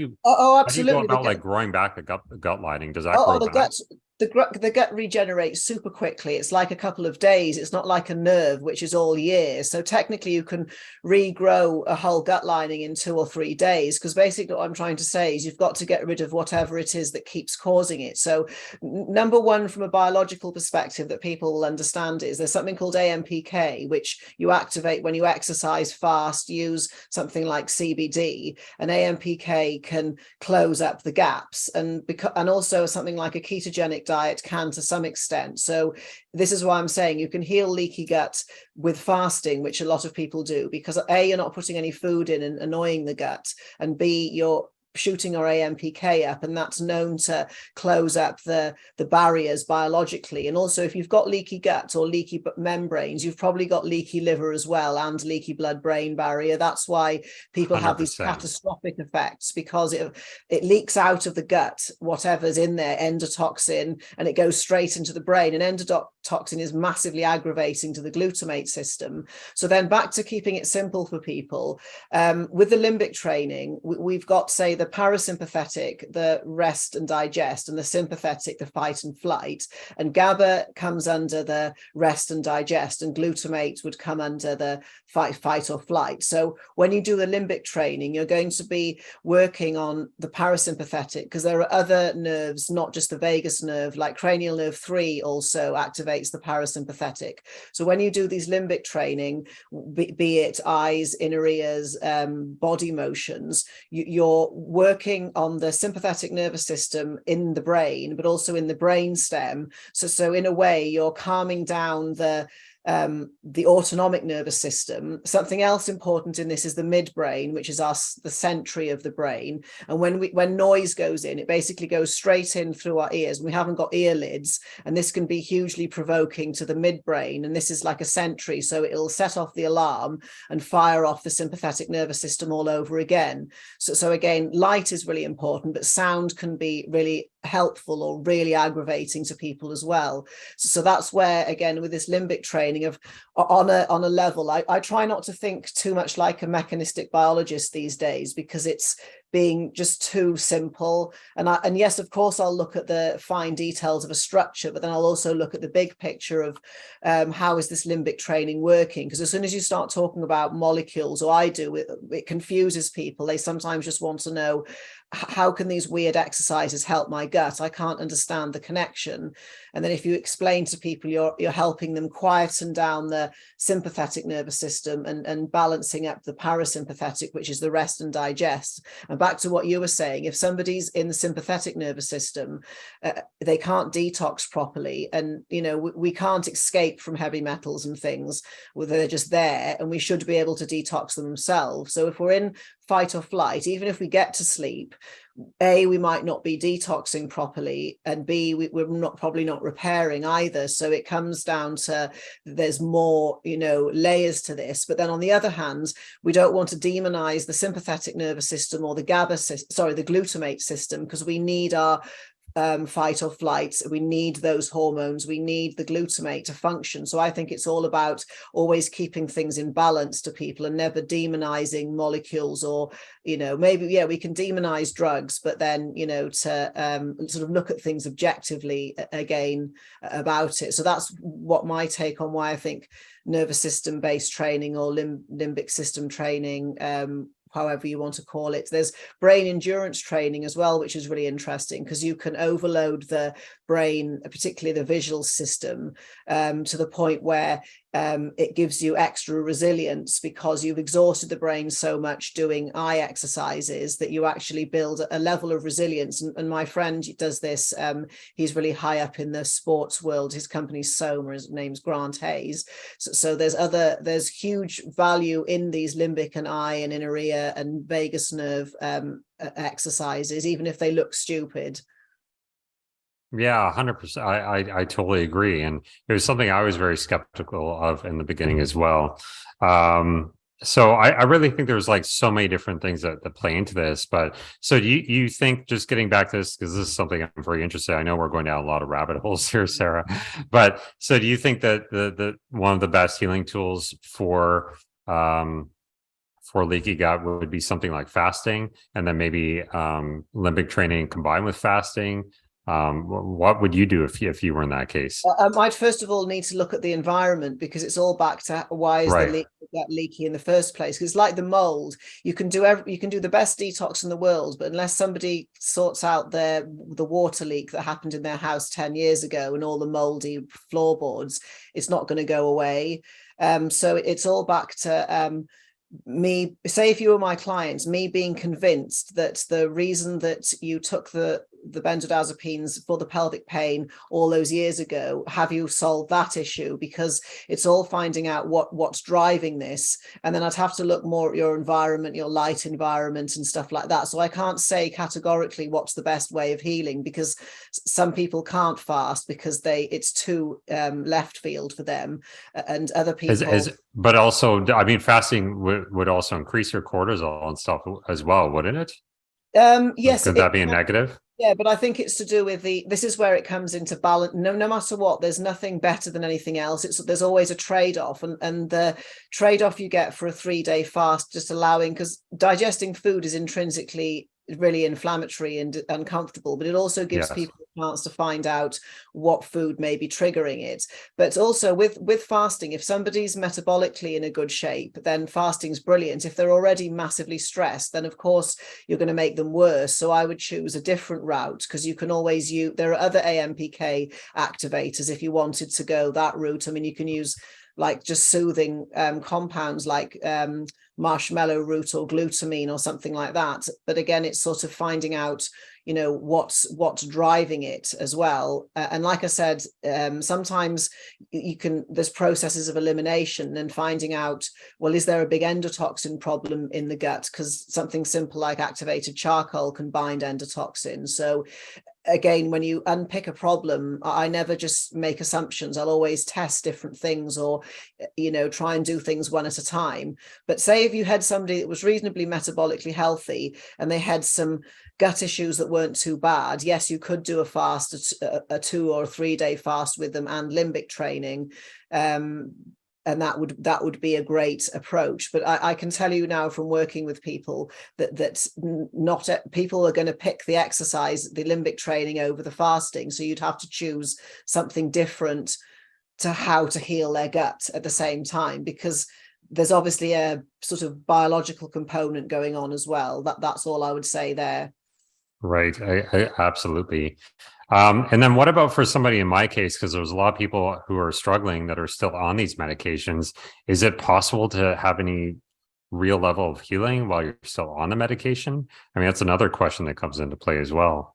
you go about like growing back the gut lining? Does that grow back? The gut regenerates super quickly. It's like a couple of days. It's not like a nerve, which is all year. So technically you can regrow a whole gut lining in 2 or 3 days, because basically what I'm trying to say is you've got to get rid of whatever it is that keeps causing it. So number one, from a biological perspective that people will understand, is there's something called AMPK, which you activate when you exercise, fast, use something like CBD, and AMPK can close up the gaps, and also something like a ketogenic diet can to some extent. So this is why I'm saying you can heal leaky gut with fasting, which a lot of people do, because A, you're not putting any food in and annoying the gut, and B, you're shooting our AMPK up, and that's known to close up the barriers biologically. And also, if you've got leaky gut or leaky membranes, you've probably got leaky liver as well, and leaky blood-brain barrier. That's why people have these 100%. catastrophic effects, because it leaks out of the gut, whatever's in there, endotoxin, and it goes straight into the brain. And endotoxin is massively aggravating to the glutamate system. So then, back to keeping it simple for people, with the limbic training, we've got, say, the parasympathetic, the rest and digest, and the sympathetic, the fight and flight. And GABA comes under the rest and digest, and glutamate would come under the fight or flight. So when you do the limbic training, you're going to be working on the parasympathetic, because there are other nerves, not just the vagus nerve, like cranial nerve 3 also activates the parasympathetic. So when you do these limbic training, be it eyes, inner ears, body motions, you're working on the sympathetic nervous system in the brain, but also in the brain stem. So in a way, you're calming down the autonomic nervous system. Something else important in this is the midbrain, which is the century of the brain. And when noise goes in, it basically goes straight in through our ears. We haven't got earlids, and this can be hugely provoking to the midbrain. And this is like a sentry, so it'll set off the alarm and fire off the sympathetic nervous system all over again. So again, light is really important, but sound can be really helpful or really aggravating to people as well. So that's where, again, with this limbic training, on a level, I try not to think too much like a mechanistic biologist these days, because it's being just too simple. And yes, of course, I'll look at the fine details of a structure, but then I'll also look at the big picture of how is this limbic training working? Because as soon as you start talking about molecules, or I do, it confuses people. They sometimes just want to know, how can these weird exercises help my gut? I can't understand the connection. And then if you explain to people, you're helping them quieten down the sympathetic nervous system and balancing up the parasympathetic, which is the rest and digest. And back to what you were saying, if somebody's in the sympathetic nervous system, they can't detox properly. And, we can't escape from heavy metals and things, they're just there, and we should be able to detox them themselves. So if we're in fight or flight, even if we get to sleep, A, we might not be detoxing properly, and B, we're probably not repairing either. So it comes down to, there's more, layers to this. But then on the other hand, we don't want to demonize the sympathetic nervous system or the the glutamate system, because we need our fight or flight. We need those hormones. We need the glutamate to function. So I think it's all about always keeping things in balance to people, and never demonizing molecules, or, maybe, we can demonize drugs, but then, to sort of look at things objectively again about it. So that's what my take on why I think nervous system based training, or limbic system training, however you want to call it. There's brain endurance training as well, which is really interesting, because you can overload the brain, particularly the visual system, to the point where it gives you extra resilience, because you've exhausted the brain so much doing eye exercises that you actually build a level of resilience. And my friend does this. He's really high up in the sports world. His company's Soma, his name's Grant Hayes. So there's huge value in these limbic and eye and inner ear and vagus nerve exercises, even if they look stupid. Yeah, 100%. I totally agree. And it was something I was very skeptical of in the beginning as well. So I really think there's like so many different things that play into this. But so do you think, just getting back to this, because this is something I'm very interested in, I know we're going down a lot of rabbit holes here, Sara, but so do you think that the one of the best healing tools for leaky gut would be something like fasting, and then maybe limbic training combined with fasting? What would you do if you were in that case? I'd first of all need to look at the environment, because it's all back to why is the gut leaky in the first place. Because it's like the mold, you can do the best detox in the world, but unless somebody sorts out the water leak that happened in their house 10 years ago and all the moldy floorboards, it's not going to go away. So it's all back to me, say if you were my clients, me being convinced that the reason that you took the the benzodiazepines for the pelvic pain all those years ago, have you solved that issue? Because it's all finding out what's driving this. And then I'd have to look more at your environment, your light environment and stuff like that. So I can't say categorically what's the best way of healing, because some people can't fast because it's too left field for them, and other people. But also, I mean, fasting would also increase your cortisol and stuff as well, wouldn't it? Yes. Could that be a negative? Yeah, but I think it's to do with this is where it comes into balance. No matter what, there's nothing better than anything else. There's always a trade-off, and the trade-off you get for a 3-day fast, just allowing, because digesting food is intrinsically really inflammatory and uncomfortable, but it also gives people a chance to find out what food may be triggering it. But also with fasting, if somebody's metabolically in a good shape, then fasting's brilliant. If they're already massively stressed, then of course you're going to make them worse. So I would choose a different route, because you can always there are other AMPK activators if you wanted to go that route. I mean, you can use like just soothing compounds like marshmallow root or glutamine or something like that. But again, it's sort of finding out, what's driving it as well. And like I said, sometimes there's processes of elimination and finding out, well, is there a big endotoxin problem in the gut? Because something simple like activated charcoal can bind endotoxin. So again, when you unpick a problem, I never just make assumptions. I'll always test different things, or, try and do things one at a time. But say if you had somebody that was reasonably metabolically healthy and they had some gut issues that weren't too bad, yes, you could do a fast, a 2 or 3 day fast with them and limbic training. And that would be a great approach. But I can tell you now from working with people that not people are going to pick the exercise, the limbic training over the fasting. So you'd have to choose something different to how to heal their gut at the same time, because there's obviously a sort of biological component going on as well. That's all I would say there. Right. I absolutely. And then what about for somebody in my case, because there's a lot of people who are struggling that are still on these medications. Is it possible to have any real level of healing while you're still on the medication? I mean, that's another question that comes into play as well.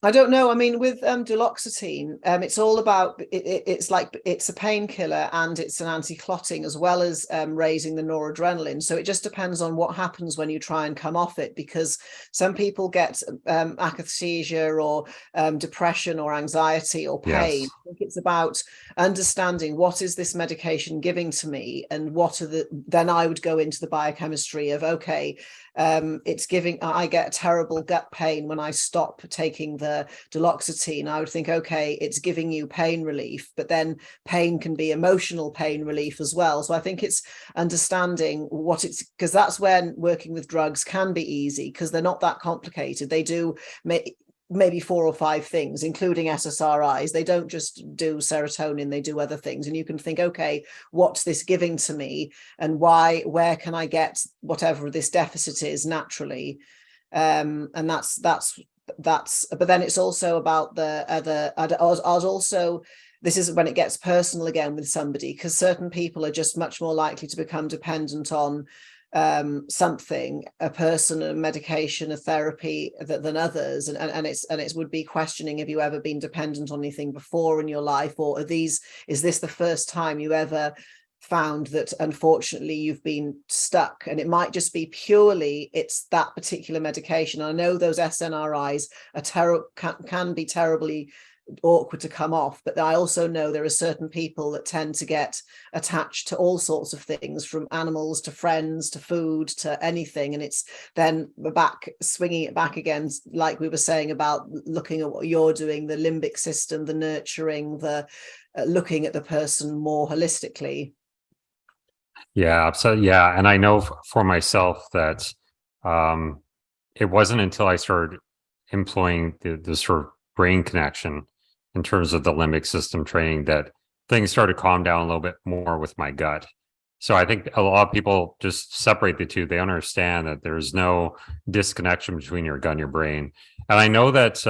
I don't know. I mean, with duloxetine, it's all about it's like it's a painkiller and it's an anti-clotting as well as raising the noradrenaline. So it just depends on what happens when you try and come off it, because some people get akathisia or depression or anxiety or pain. Yes. I think it's about understanding what is this medication giving to me, and what are then I would go into the biochemistry of, okay, it's giving, I get terrible gut pain when I stop taking the duloxetine. I would think, okay, it's giving you pain relief, but then pain can be emotional pain relief as well. So I think it's understanding what it's, because that's when working with drugs can be easy, because they're not that complicated. They do maybe 4 or 5 things, including SSRIs. They don't just do serotonin, they do other things. And you can think, okay, what's this giving to me, and where can I get whatever this deficit is naturally? And that's but then it's also about the other. I'd also, this is when it gets personal again with somebody, because certain people are just much more likely to become dependent on something, a person, a medication, a therapy than others, and it would be questioning, have you ever been dependent on anything before in your life, or is this the first time you ever found that unfortunately you've been stuck? And it might just be purely it's that particular medication. I know those SNRI'S can be terribly awkward to come off, but I also know there are certain people that tend to get attached to all sorts of things, from animals to friends to food to anything, and it's then swinging it back again, like we were saying about looking at what you're doing, the limbic system, the nurturing, the looking at the person more holistically. Yeah, so yeah, and I know for myself that it wasn't until I started employing the sort of brain connection in terms of the limbic system training that things started to calm down a little bit more with my gut. So I think a lot of people just separate the two. They understand that there's no disconnection between your gut and your brain. And I know that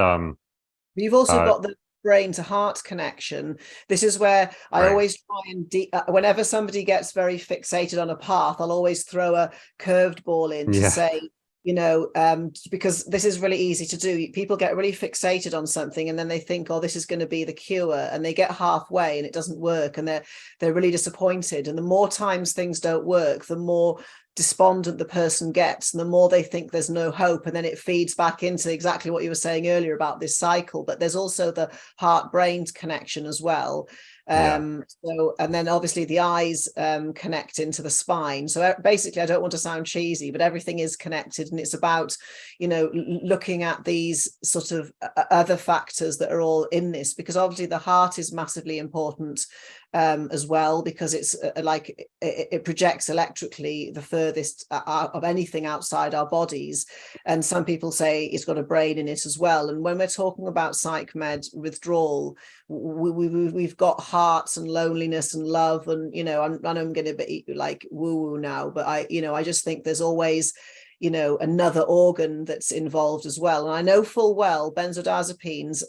you've also got the brain to heart connection. This is where I always try and whenever somebody gets very fixated on a path, I'll always throw a curved ball in to say, because this is really easy to do. People get really fixated on something and then they think, oh, this is going to be the cure, and they get halfway and it doesn't work, and they're really disappointed. And the more times things don't work, the more despondent the person gets, and the more they think there's no hope, and then it feeds back into exactly what you were saying earlier about this cycle. But there's also the heart-brain connection as well. So, and then obviously the eyes connect into the spine. So basically, I don't want to sound cheesy, but everything is connected, and it's about, looking at these sort of other factors that are all in this, because obviously the heart is massively important as well, because it's like it projects electrically the furthest of anything outside our bodies. And some people say it's got a brain in it as well. And when we're talking about psych med withdrawal, we've got hearts and loneliness and love, and I'm going to be like woo woo now, but I just think there's always another organ that's involved as well. And I know full well benzodiazepines,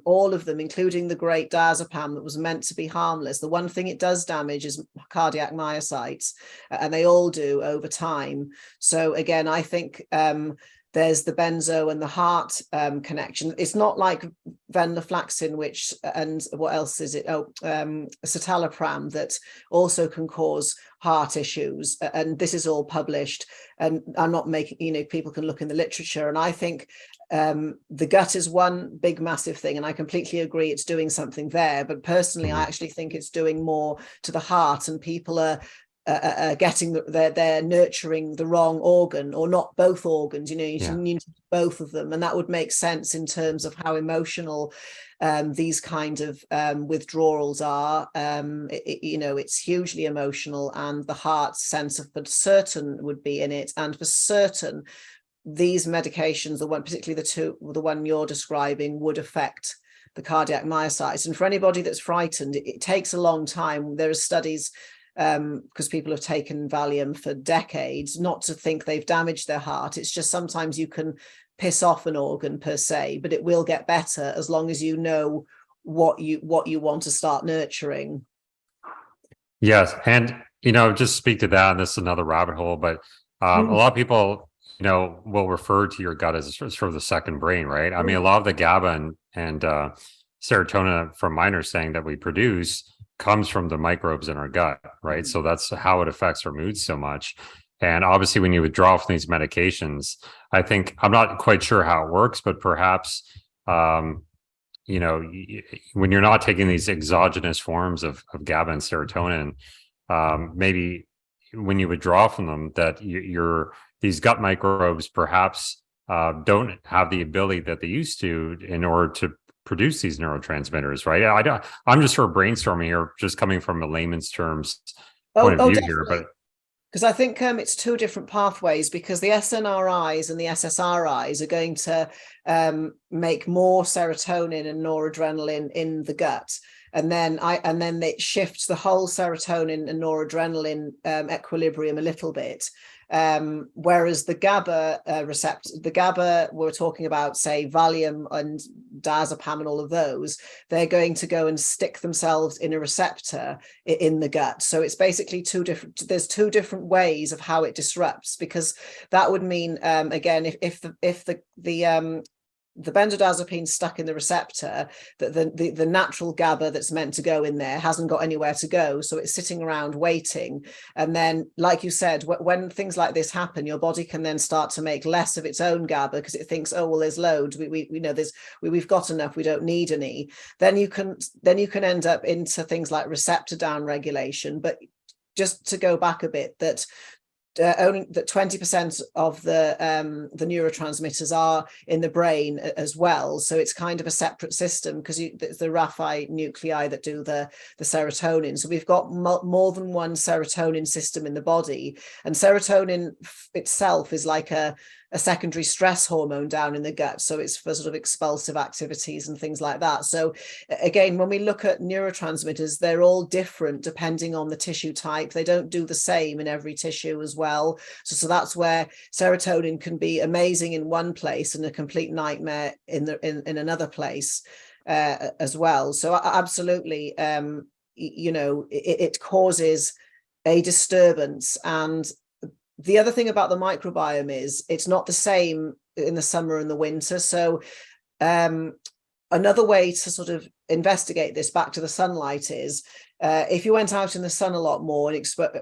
all of them, including the great diazepam that was meant to be harmless, the one thing it does damage is cardiac myocytes, and they all do over time. So again, I think there's the benzo and the heart connection. It's not like venlafaxine, and what else is it? Citalopram, that also can cause heart issues. And this is all published. And I'm not making, people can look in the literature. And I think the gut is one big, massive thing. And I completely agree it's doing something there. But personally, I actually think it's doing more to the heart, and people are getting they're nurturing the wrong organ, or not both organs. You need both of them, and that would make sense in terms of how emotional these kind of withdrawals are. It's hugely emotional, and the heart sense of for certain would be in it, and for certain these medications, particularly the one you're describing, would affect the cardiac myocytes. And for anybody that's frightened, it takes a long time. There are studies, because people have taken Valium for decades, not to think they've damaged their heart. It's just sometimes you can piss off an organ per se, but it will get better as long as you know what you want to start nurturing. Yes, and just speak to that, and this is another rabbit hole, but a lot of people will refer to your gut as sort of the second brain, right? I mean, a lot of the GABA and serotonin, from my understanding, that we produce comes from the microbes in our gut, right? So that's how it affects our mood so much. And obviously, when you withdraw from these medications, I think, I'm not quite sure how it works, but perhaps, when you're not taking these exogenous forms of GABA and serotonin, maybe when you withdraw from them, that these gut microbes perhaps don't have the ability that they used to in order to produce these neurotransmitters, right? I'm just sort of brainstorming here, just coming from a layman's terms point of view here, but because I think it's two different pathways, because the SNRI'S and the SSRI'S are going to make more serotonin and noradrenaline in the gut. And then it shifts the whole serotonin and noradrenaline equilibrium a little bit. Whereas the GABA receptor, the GABA we're talking about, say Valium and diazepam and all of those, they're going to go and stick themselves in a receptor in the gut. So it's basically there's two different ways of how it disrupts, because that would mean, again, if the benzodiazepine stuck in the receptor, that the natural GABA that's meant to go in there hasn't got anywhere to go, so it's sitting around waiting. And then, like you said, when things like this happen, your body can then start to make less of its own GABA, because it thinks, oh well, there's loads, we've got enough, we don't need any. Then you can end up into things like receptor downregulation. But just to go back a bit, that only that 20% of the neurotransmitters are in the brain as well. So it's kind of a separate system, because it's the Raphi nuclei that do the serotonin. So we've got more than one serotonin system in the body, and serotonin itself is like a secondary stress hormone down in the gut. So it's for sort of expulsive activities and things like that. So again, when we look at neurotransmitters, they're all different depending on the tissue type. They don't do the same in every tissue as well. So that's where serotonin can be amazing in one place and a complete nightmare in another place as well. So absolutely, it causes a disturbance, and the other thing about the microbiome is it's not the same in the summer and the winter. So another way to sort of investigate this back to the sunlight is if you went out in the sun a lot more,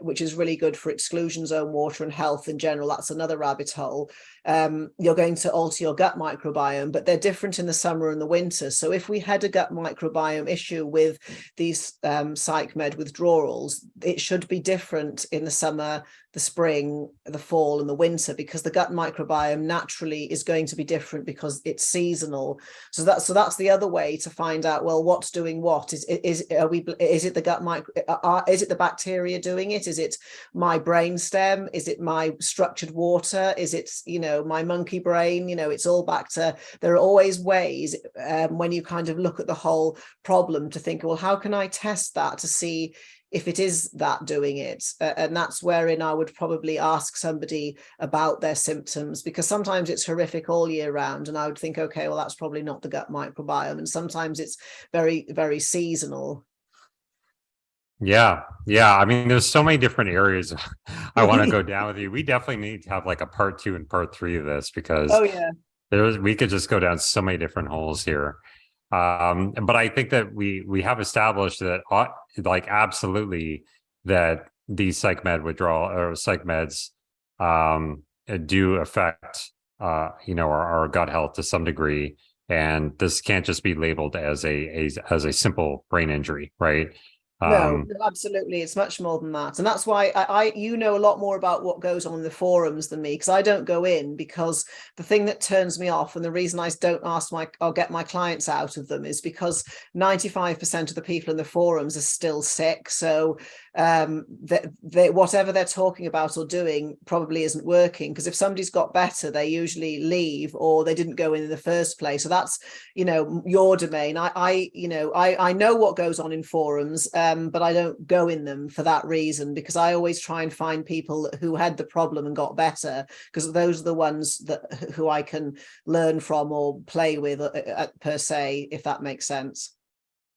which is really good for exclusion zone water and health in general, that's another rabbit hole. You're going to alter your gut microbiome, but they're different in the summer and the winter. So if we had a gut microbiome issue with these psych med withdrawals, it should be different in the summer, the spring, the fall, and the winter, because the gut microbiome naturally is going to be different because it's seasonal. So that's the other way to find out, well, what's doing what? Is it the gut is it the bacteria doing it? Is it my brain stem? Is it my structured water? Is it, my monkey brain? It's all back to, there are always ways when you kind of look at the whole problem to think, well, how can I test that to see if it is that doing it? And that's wherein I would probably ask somebody about their symptoms, because sometimes it's horrific all year round, and I would think, okay, well, that's probably not the gut microbiome. And sometimes it's very, very seasonal. Yeah. I mean, there's so many different areas I want to go down with you. We definitely need to have like a part 2 and part 3 of this, because we could just go down so many different holes here. But I think that we have established that like absolutely that these psych med withdrawal or psych meds do affect our gut health to some degree, and this can't just be labeled as a simple brain injury, right? No, absolutely. It's much more than that. And that's why I you know a lot more about what goes on in the forums than me, because I don't go in, because the thing that turns me off, and the reason I don't I'll get my clients out of them, is because 95% of the people in the forums are still sick. So whatever they're talking about or doing probably isn't working, because if somebody's got better, they usually leave, or they didn't go in the first place. So that's, your domain. I know what goes on in forums, but I don't go in them for that reason, because I always try and find people who had the problem and got better, because those are the ones who I can learn from or play with per se, if that makes sense.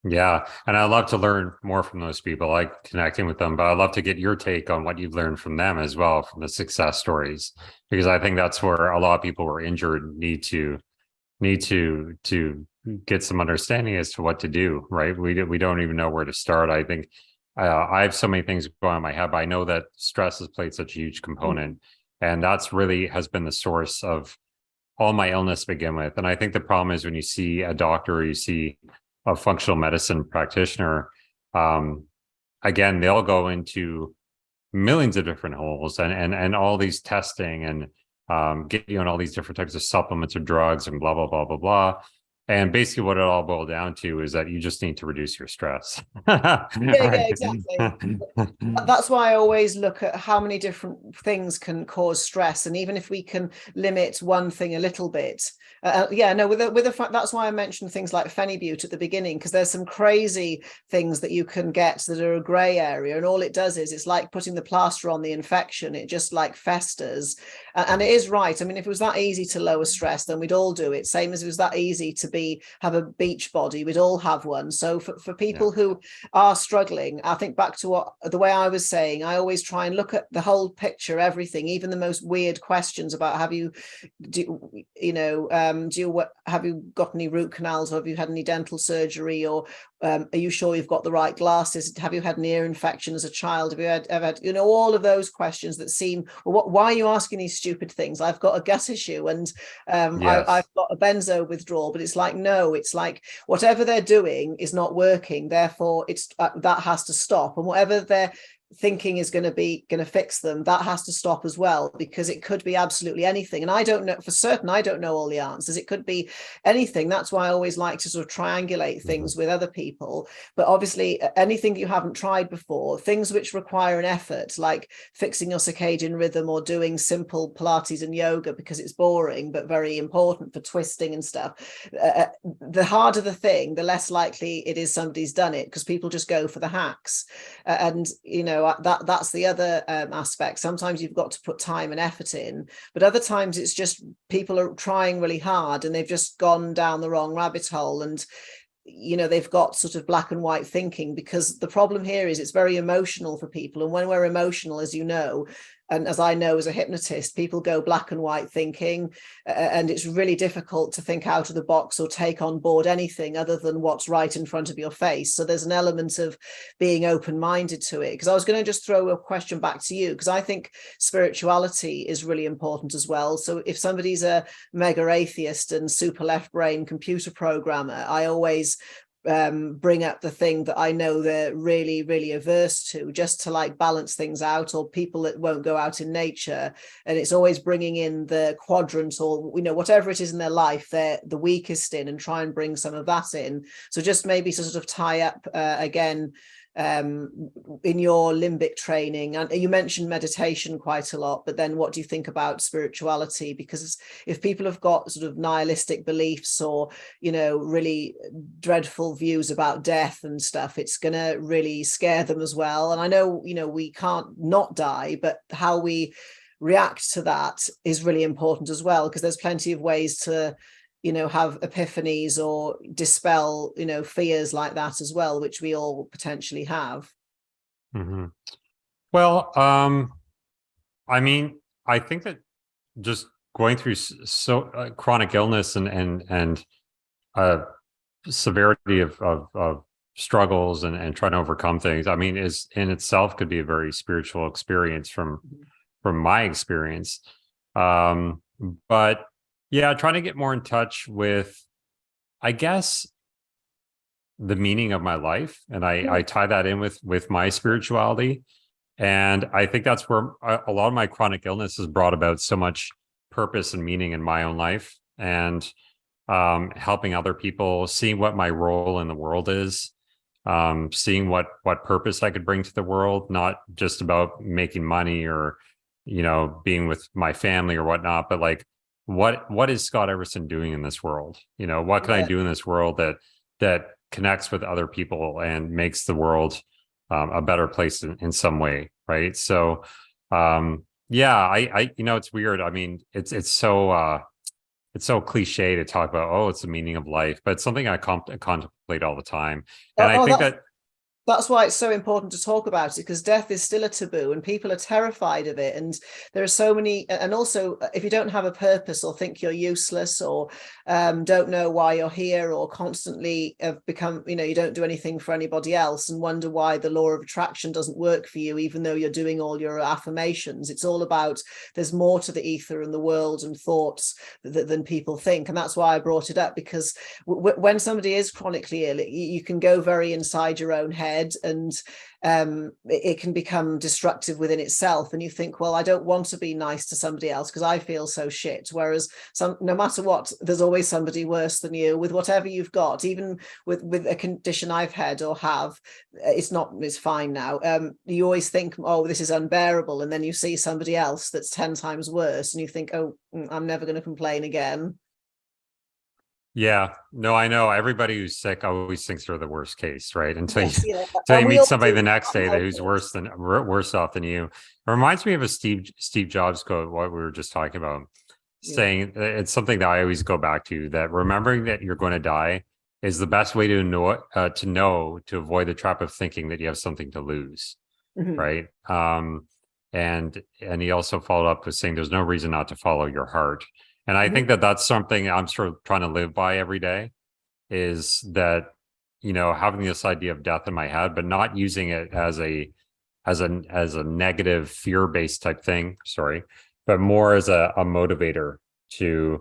Yeah. And I love to learn more from those people, I like connecting with them, but I'd love to get your take on what you've learned from them as well, from the success stories, because I think that's where a lot of people who are injured need to get some understanding as to what to do, right? We don't even know where to start. I think I have so many things going on in my head, but I know that stress has played such a huge component, and that's really has been the source of all my illness to begin with. And I think the problem is when you see a doctor or you see a functional medicine practitioner, again, they'll go into millions of different holes and all these testing and get you on all these different types of supplements or drugs and blah, blah, blah, blah, blah. And basically what it all boiled down to is that you just need to reduce your stress. Yeah, exactly. That's why I always look at how many different things can cause stress. And even if we can limit one thing a little bit, with the fact, that's why I mentioned things like phenibut at the beginning, because there's some crazy things that you can get that are a gray area, and all it does is it's like putting the plaster on the infection. It just like festers. And it is right. I mean, if it was that easy to lower stress, then we'd all do it. Same as it was that easy to have a beach body, we'd all have one. So for people who are struggling, I think back to the way I was saying, I always try and look at the whole picture, everything, even the most weird questions about have you got any root canals, or have you had any dental surgery, or are you sure you've got the right glasses? Have you had an ear infection as a child? Have you ever had, all of those questions that seem, well, why are you asking these stupid things? I've got a gut issue, and I've got a benzo withdrawal. But it's like, no, it's like whatever they're doing is not working. Therefore, it's that has to stop. And whatever they're thinking is going to fix them, that has to stop as well, because it could be absolutely anything. And I don't know for certain, I don't know all the answers. It could be anything. That's why I always like to sort of triangulate things with other people. But obviously anything you haven't tried before, things which require an effort, like fixing your circadian rhythm or doing simple Pilates and yoga because it's boring but very important for twisting and stuff, the harder the thing, the less likely it is somebody's done it, because people just go for the hacks. And that's the other aspect. Sometimes you've got to put time and effort in, but other times it's just people are trying really hard and they've just gone down the wrong rabbit hole, and they've got sort of black and white thinking, because the problem here is it's very emotional for people. And when we're emotional, as you know, and as I know as a hypnotist, people go black and white thinking, and it's really difficult to think out of the box or take on board anything other than what's right in front of your face. So there's an element of being open-minded to it. Because I was going to just throw a question back to you, because I think spirituality is really important as well. So if somebody's a mega atheist and super left brain computer programmer, I always bring up the thing that I know they're really, really averse to, just to like balance things out, or people that won't go out in nature. And it's always bringing in the quadrant, or, you know, whatever it is in their life they're the weakest in, and try and bring some of that in. So just maybe to sort of tie up again, in your limbic training, and you mentioned meditation quite a lot, but then what do you think about spirituality? Because if people have got sort of nihilistic beliefs, or, you know, really dreadful views about death and stuff, it's going to really scare them as well. And I know, you know, we can't not die, but how we react to that is really important as well, because there's plenty of ways to, you know, have epiphanies or dispel, you know, fears like that as well, which we all potentially have. Mm-hmm. Well, I mean, I think that just going through chronic illness and severity of struggles and trying to overcome things, I mean, is in itself could be a very spiritual experience from my experience. But yeah, trying to get more in touch with, I guess, the meaning of my life. And I tie that in with my spirituality. And I think that's where a lot of my chronic illness has brought about so much purpose and meaning in my own life, and helping other people, seeing what my role in the world is, seeing what purpose I could bring to the world, not just about making money or, you know, being with my family or whatnot, but like, what is Scott Everson doing in this world? You know, what can I do in this world that connects with other people and makes the world a better place in some way, right? So yeah, I you know, it's weird. I mean, it's so cliche to talk about, oh, it's the meaning of life, but it's something I contemplate all the time. And I think that's why it's so important to talk about it, because death is still a taboo and people are terrified of it. And there are so many, and also if you don't have a purpose, or think you're useless, or don't know why you're here, or constantly have become, you know, you don't do anything for anybody else, and wonder why the law of attraction doesn't work for you, even though you're doing all your affirmations. It's all about, there's more to the ether and the world and thoughts than people think. And that's why I brought it up, because when somebody is chronically ill, you can go very inside your own head, and it can become destructive within itself. And you think, well, I don't want to be nice to somebody else because I feel so shit. Whereas no matter what, there's always somebody worse than you with whatever you've got. Even with a condition I've had or have, it's fine now. You always think, oh, this is unbearable. And then you see somebody else that's 10 times worse, and you think, oh, I'm never going to complain again. Yeah, no, I know everybody who's sick always thinks they're the worst case, right? Until you And meet somebody the next day who's worse off than you. It reminds me of a Steve Jobs quote, what we were just talking about, saying it's something that I always go back to, that remembering that you're going to die is the best way to know to avoid the trap of thinking that you have something to lose, right? And he also followed up with saying there's no reason not to follow your heart. And I think that that's something I'm sort of trying to live by every day, is that, you know, having this idea of death in my head, but not using it as a negative fear-based type thing, but more as a motivator to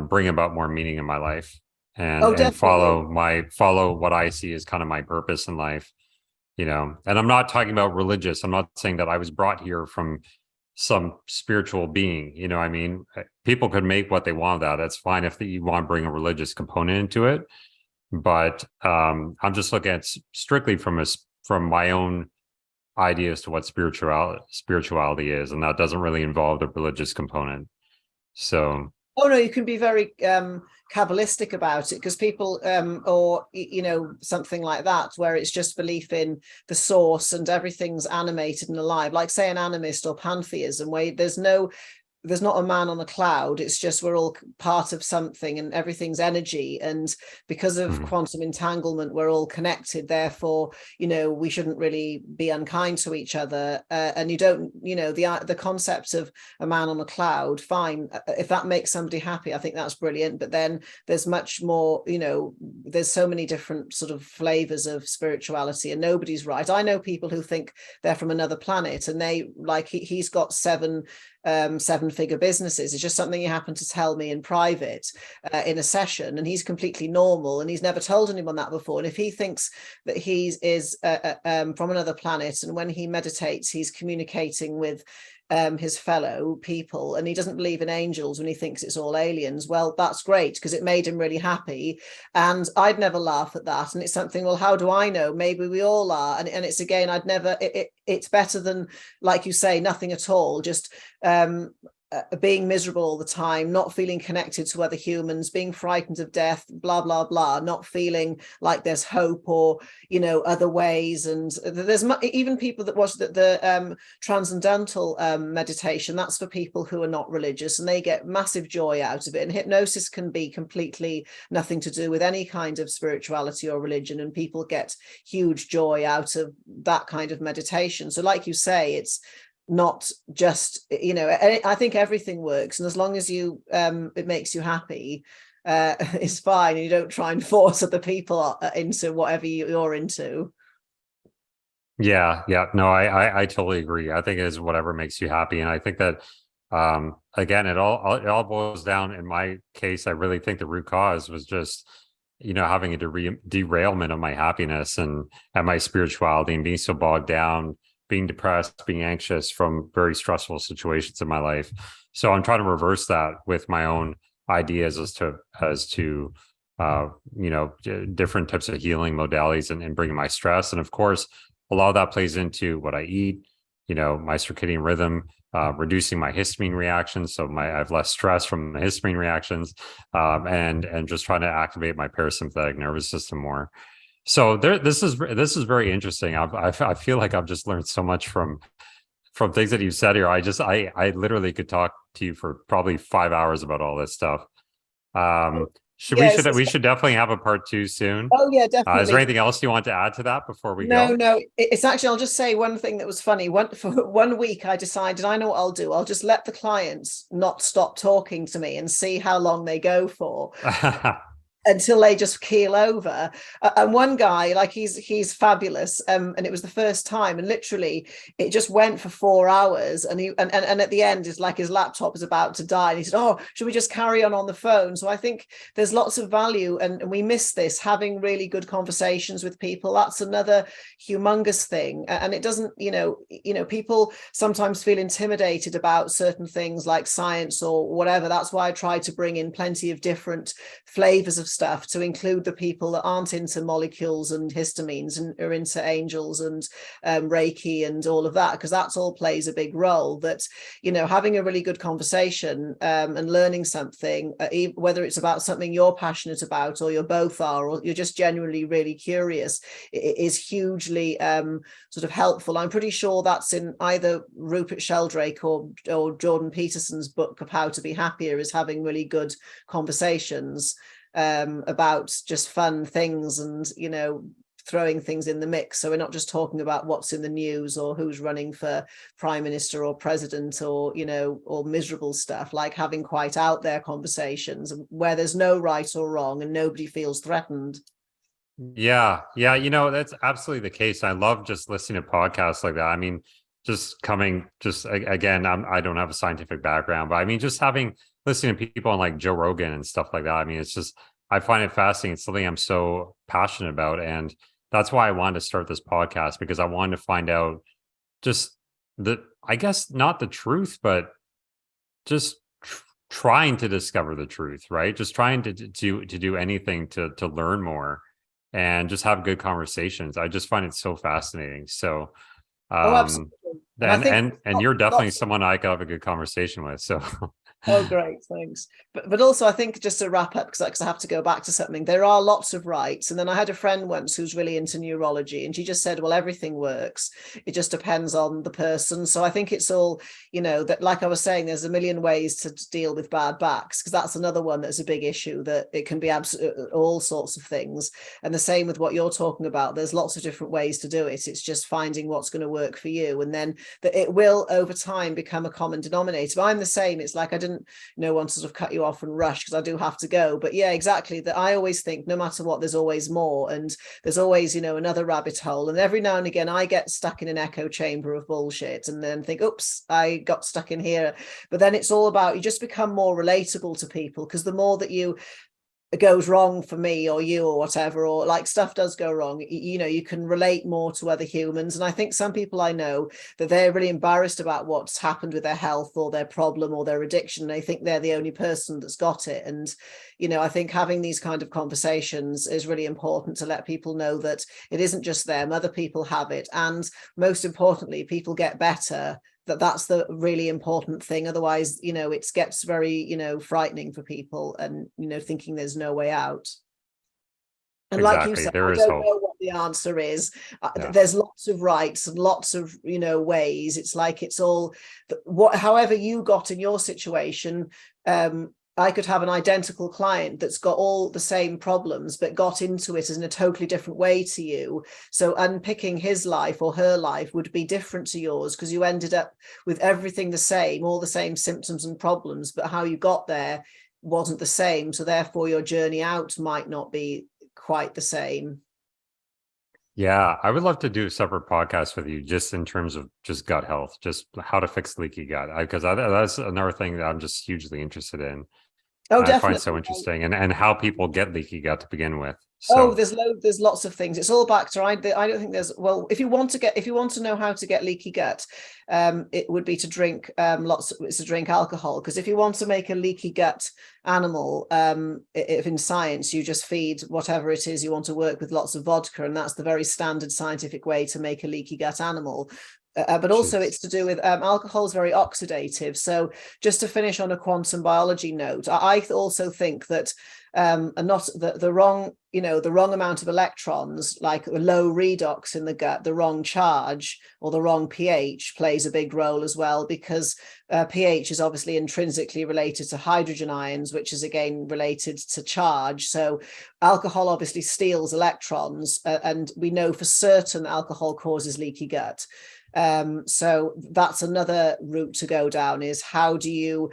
bring about more meaning in my life, and follow what I see as kind of my purpose in life, you know. And I'm not talking about religious. I'm not saying that I was brought here from some spiritual being, you know. I mean, people could make what they want of that. That's fine if you want to bring a religious component into it, but I'm just looking at strictly from my own ideas to what spirituality is, and that doesn't really involve the religious component. So oh no, you can be very Kabbalistic about it, because people or, you know, something like that, where it's just belief in the source and everything's animated and alive, like say an animist or pantheism, where there's no there's not a man on a cloud. It's just we're all part of something, and everything's energy. And because of quantum entanglement, we're all connected. Therefore, we shouldn't really be unkind to each other. And you don't, the concept of a man on a cloud, fine. If that makes somebody happy, I think that's brilliant. But then there's much more, there's so many different sort of flavors of spirituality, and nobody's right. I know people who think they're from another planet, and they like, he's got seven-figure businesses. It's just something he happened to tell me in private in a session, and he's completely normal, and he's never told anyone that before. And if he thinks that he is from another planet, and when he meditates he's communicating with his fellow people, and he doesn't believe in angels when he thinks it's all aliens, well, that's great, because it made him really happy. And I'd never laugh at that. And it's something, well, how do I know? Maybe we all are. And it's, again, I'd never, it's better than, like you say, nothing at all, just being miserable all the time, not feeling connected to other humans, being frightened of death, blah, blah, blah, not feeling like there's hope or, other ways. And there's even people that watch the transcendental meditation, that's for people who are not religious, and they get massive joy out of it. And hypnosis can be completely nothing to do with any kind of spirituality or religion, and people get huge joy out of that kind of meditation. So like you say, it's not just, I think everything works, and as long as you it makes you happy, it's fine, and you don't try and force other people into whatever you're into. Yeah, no, I totally agree. I think it is whatever makes you happy, and I think that again, it all boils down, in my case, I really think the root cause was just having a derailment of my happiness and my spirituality, and being so bogged down, being depressed, being anxious from very stressful situations in my life. So I'm trying to reverse that with my own ideas as to different types of healing modalities and bringing my stress. And of course, a lot of that plays into what I eat, my circadian rhythm, reducing my histamine reactions. So I have less stress from the histamine reactions, and just trying to activate my parasympathetic nervous system more. So this is very interesting. I feel like I've just learned so much from things that you said here. I literally could talk to you for probably 5 hours about all this stuff. We should definitely have a part 2 soon. Oh yeah, definitely. Is there anything else you want to add to that before we go? No, it's actually, I'll just say one thing that was funny. For 1 week, I decided, I know what I'll do. I'll just let the clients not stop talking to me and see how long they go for. Until they just keel over. And one guy, like, he's fabulous, and it was the first time, and literally it just went for 4 hours, and at the end, is like his laptop is about to die, and he said, oh, should we just carry on the phone? So I think there's lots of value, and we miss this, having really good conversations with people. That's another humongous thing. And it doesn't, people sometimes feel intimidated about certain things like science or whatever. That's why I try to bring in plenty of different flavors of stuff, to include the people that aren't into molecules and histamines and are into angels and Reiki and all of that, because that's all plays a big role. That, having a really good conversation and learning something, whether it's about something you're passionate about, or you both are, or you're just genuinely really curious, it is hugely sort of helpful. I'm pretty sure that's in either Rupert Sheldrake or Jordan Peterson's book of How to Be Happier, is having really good conversations about just fun things, and throwing things in the mix. So we're not just talking about what's in the news or who's running for prime minister or president, or or miserable stuff, like having quite out there conversations where there's no right or wrong and nobody feels threatened. Yeah, that's absolutely the case. I love just listening to podcasts like that. I mean, again, I don't have a scientific background, but I mean, just listening to people on like Joe Rogan and stuff like that. I mean, it's just, I find it fascinating. It's something I'm so passionate about. And that's why I wanted to start this podcast, because I wanted to find out just I guess not the truth, but just trying to discover the truth, right? Just trying to do anything to learn more and just have good conversations. I just find it so fascinating. So, absolutely. And you're definitely someone I could have a good conversation with. So Oh, great, thanks. But also, I think just to wrap up, because I have to go back to something, there are lots of rights. And then I had a friend once who's really into neurology, and she just said, well, everything works. It just depends on the person. So I think it's all, that, like I was saying, there's a million ways to deal with bad backs, because that's another one that's a big issue, that it can be all sorts of things. And the same with what you're talking about. There's lots of different ways to do it. It's just finding what's going to work for you. And then that it will, over time, become a common denominator. But I'm the same. It's like I didn't want to sort of cut you off and rush, because I do have to go. But yeah, exactly, that I always think no matter what, there's always more, and there's always another rabbit hole. And every now and again I get stuck in an echo chamber of bullshit and then think, oops, I got stuck in here. But then it's all about, you just become more relatable to people, because the more that it goes wrong for me or you or whatever, or like stuff does go wrong, you can relate more to other humans. And I think some people I know that they're really embarrassed about what's happened with their health or their problem or their addiction. They think they're the only person that's got it. And I think having these kind of conversations is really important, to let people know that it isn't just them, other people have it. And most importantly, people get better. That's the really important thing. Otherwise, it gets very, frightening for people, and, thinking there's no way out. And like you said, I don't know what the answer is. There's lots of rights and lots of, ways. It's like it's all, however you got in your situation. I could have an identical client that's got all the same problems, but got into it in a totally different way to you. So unpicking his life or her life would be different to yours, because you ended up with everything the same, all the same symptoms and problems, but how you got there wasn't the same. So therefore your journey out might not be quite the same. Yeah, I would love to do a separate podcast with you, just in terms of just gut health, just how to fix leaky gut, because that's another thing that I'm just hugely interested in. Oh, definitely. I find so interesting, and how people get leaky gut to begin with. So there's lots of things. It's all back to, I don't think there's, well, if you want to know how to get leaky gut, it would be to drink drink alcohol. Because if you want to make a leaky gut animal, if in science you just feed whatever it is you want to work with lots of vodka, and that's the very standard scientific way to make a leaky gut animal. But also it's to do with alcohol is very oxidative. So just to finish on a quantum biology note, I also think that not the wrong, the wrong amount of electrons, like a low redox in the gut, the wrong charge or the wrong pH plays a big role as well, because pH is obviously intrinsically related to hydrogen ions, which is again related to charge. So alcohol obviously steals electrons, and we know for certain alcohol causes leaky gut. So that's another route to go down, is how do you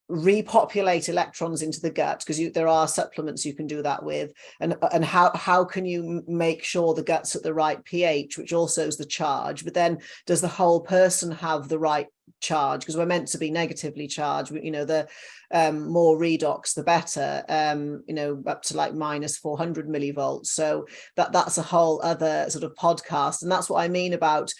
repopulate electrons into the gut, because there are supplements you can do that with, and how can you make sure the gut's at the right pH, which also is the charge. But then does the whole person have the right charge, because we're meant to be negatively charged, the more redox the better, up to like minus 400 millivolts. So that's a whole other sort of podcast. And that's what I mean about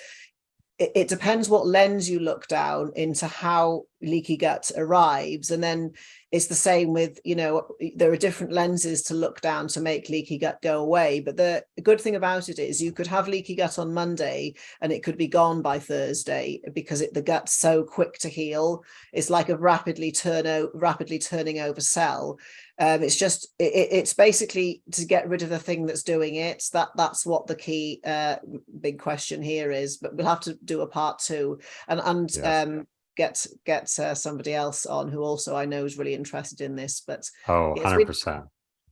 it depends what lens you look down into how leaky gut arrives. And then it's the same with, there are different lenses to look down to make leaky gut go away. But the good thing about it is you could have leaky gut on Monday and it could be gone by Thursday, because the gut's so quick to heal. It's like a rapidly turning over cell. It's basically to get rid of the thing that's doing it. That's what the key big question here is. But we'll have to do a part 2 and yes. Get somebody else on who also I know is really interested in this. But 100%.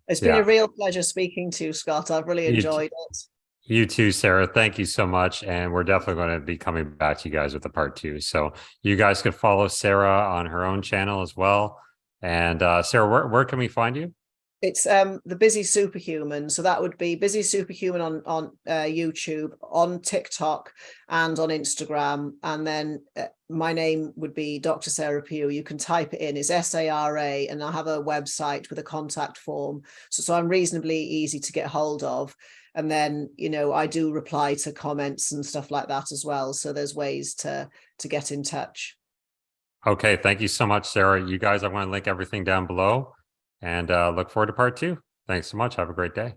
It's been a real pleasure speaking to you, Scott. I've really enjoyed it. You too, Sarah. Thank you so much. And we're definitely going to be coming back to you guys with the part 2. So you guys could follow Sarah on her own channel as well. And Sarah, where can we find you? It's the Busy Superhuman. So that would be Busy Superhuman on YouTube, on TikTok, and on Instagram. And then my name would be Dr. Sara Pugh. You can type it in. It's SARA, and I have a website with a contact form. So I'm reasonably easy to get hold of. And then, I do reply to comments and stuff like that as well. So there's ways to get in touch. Okay, thank you so much, Sarah. You guys, I want to link everything down below, and look forward to part 2. Thanks so much. Have a great day.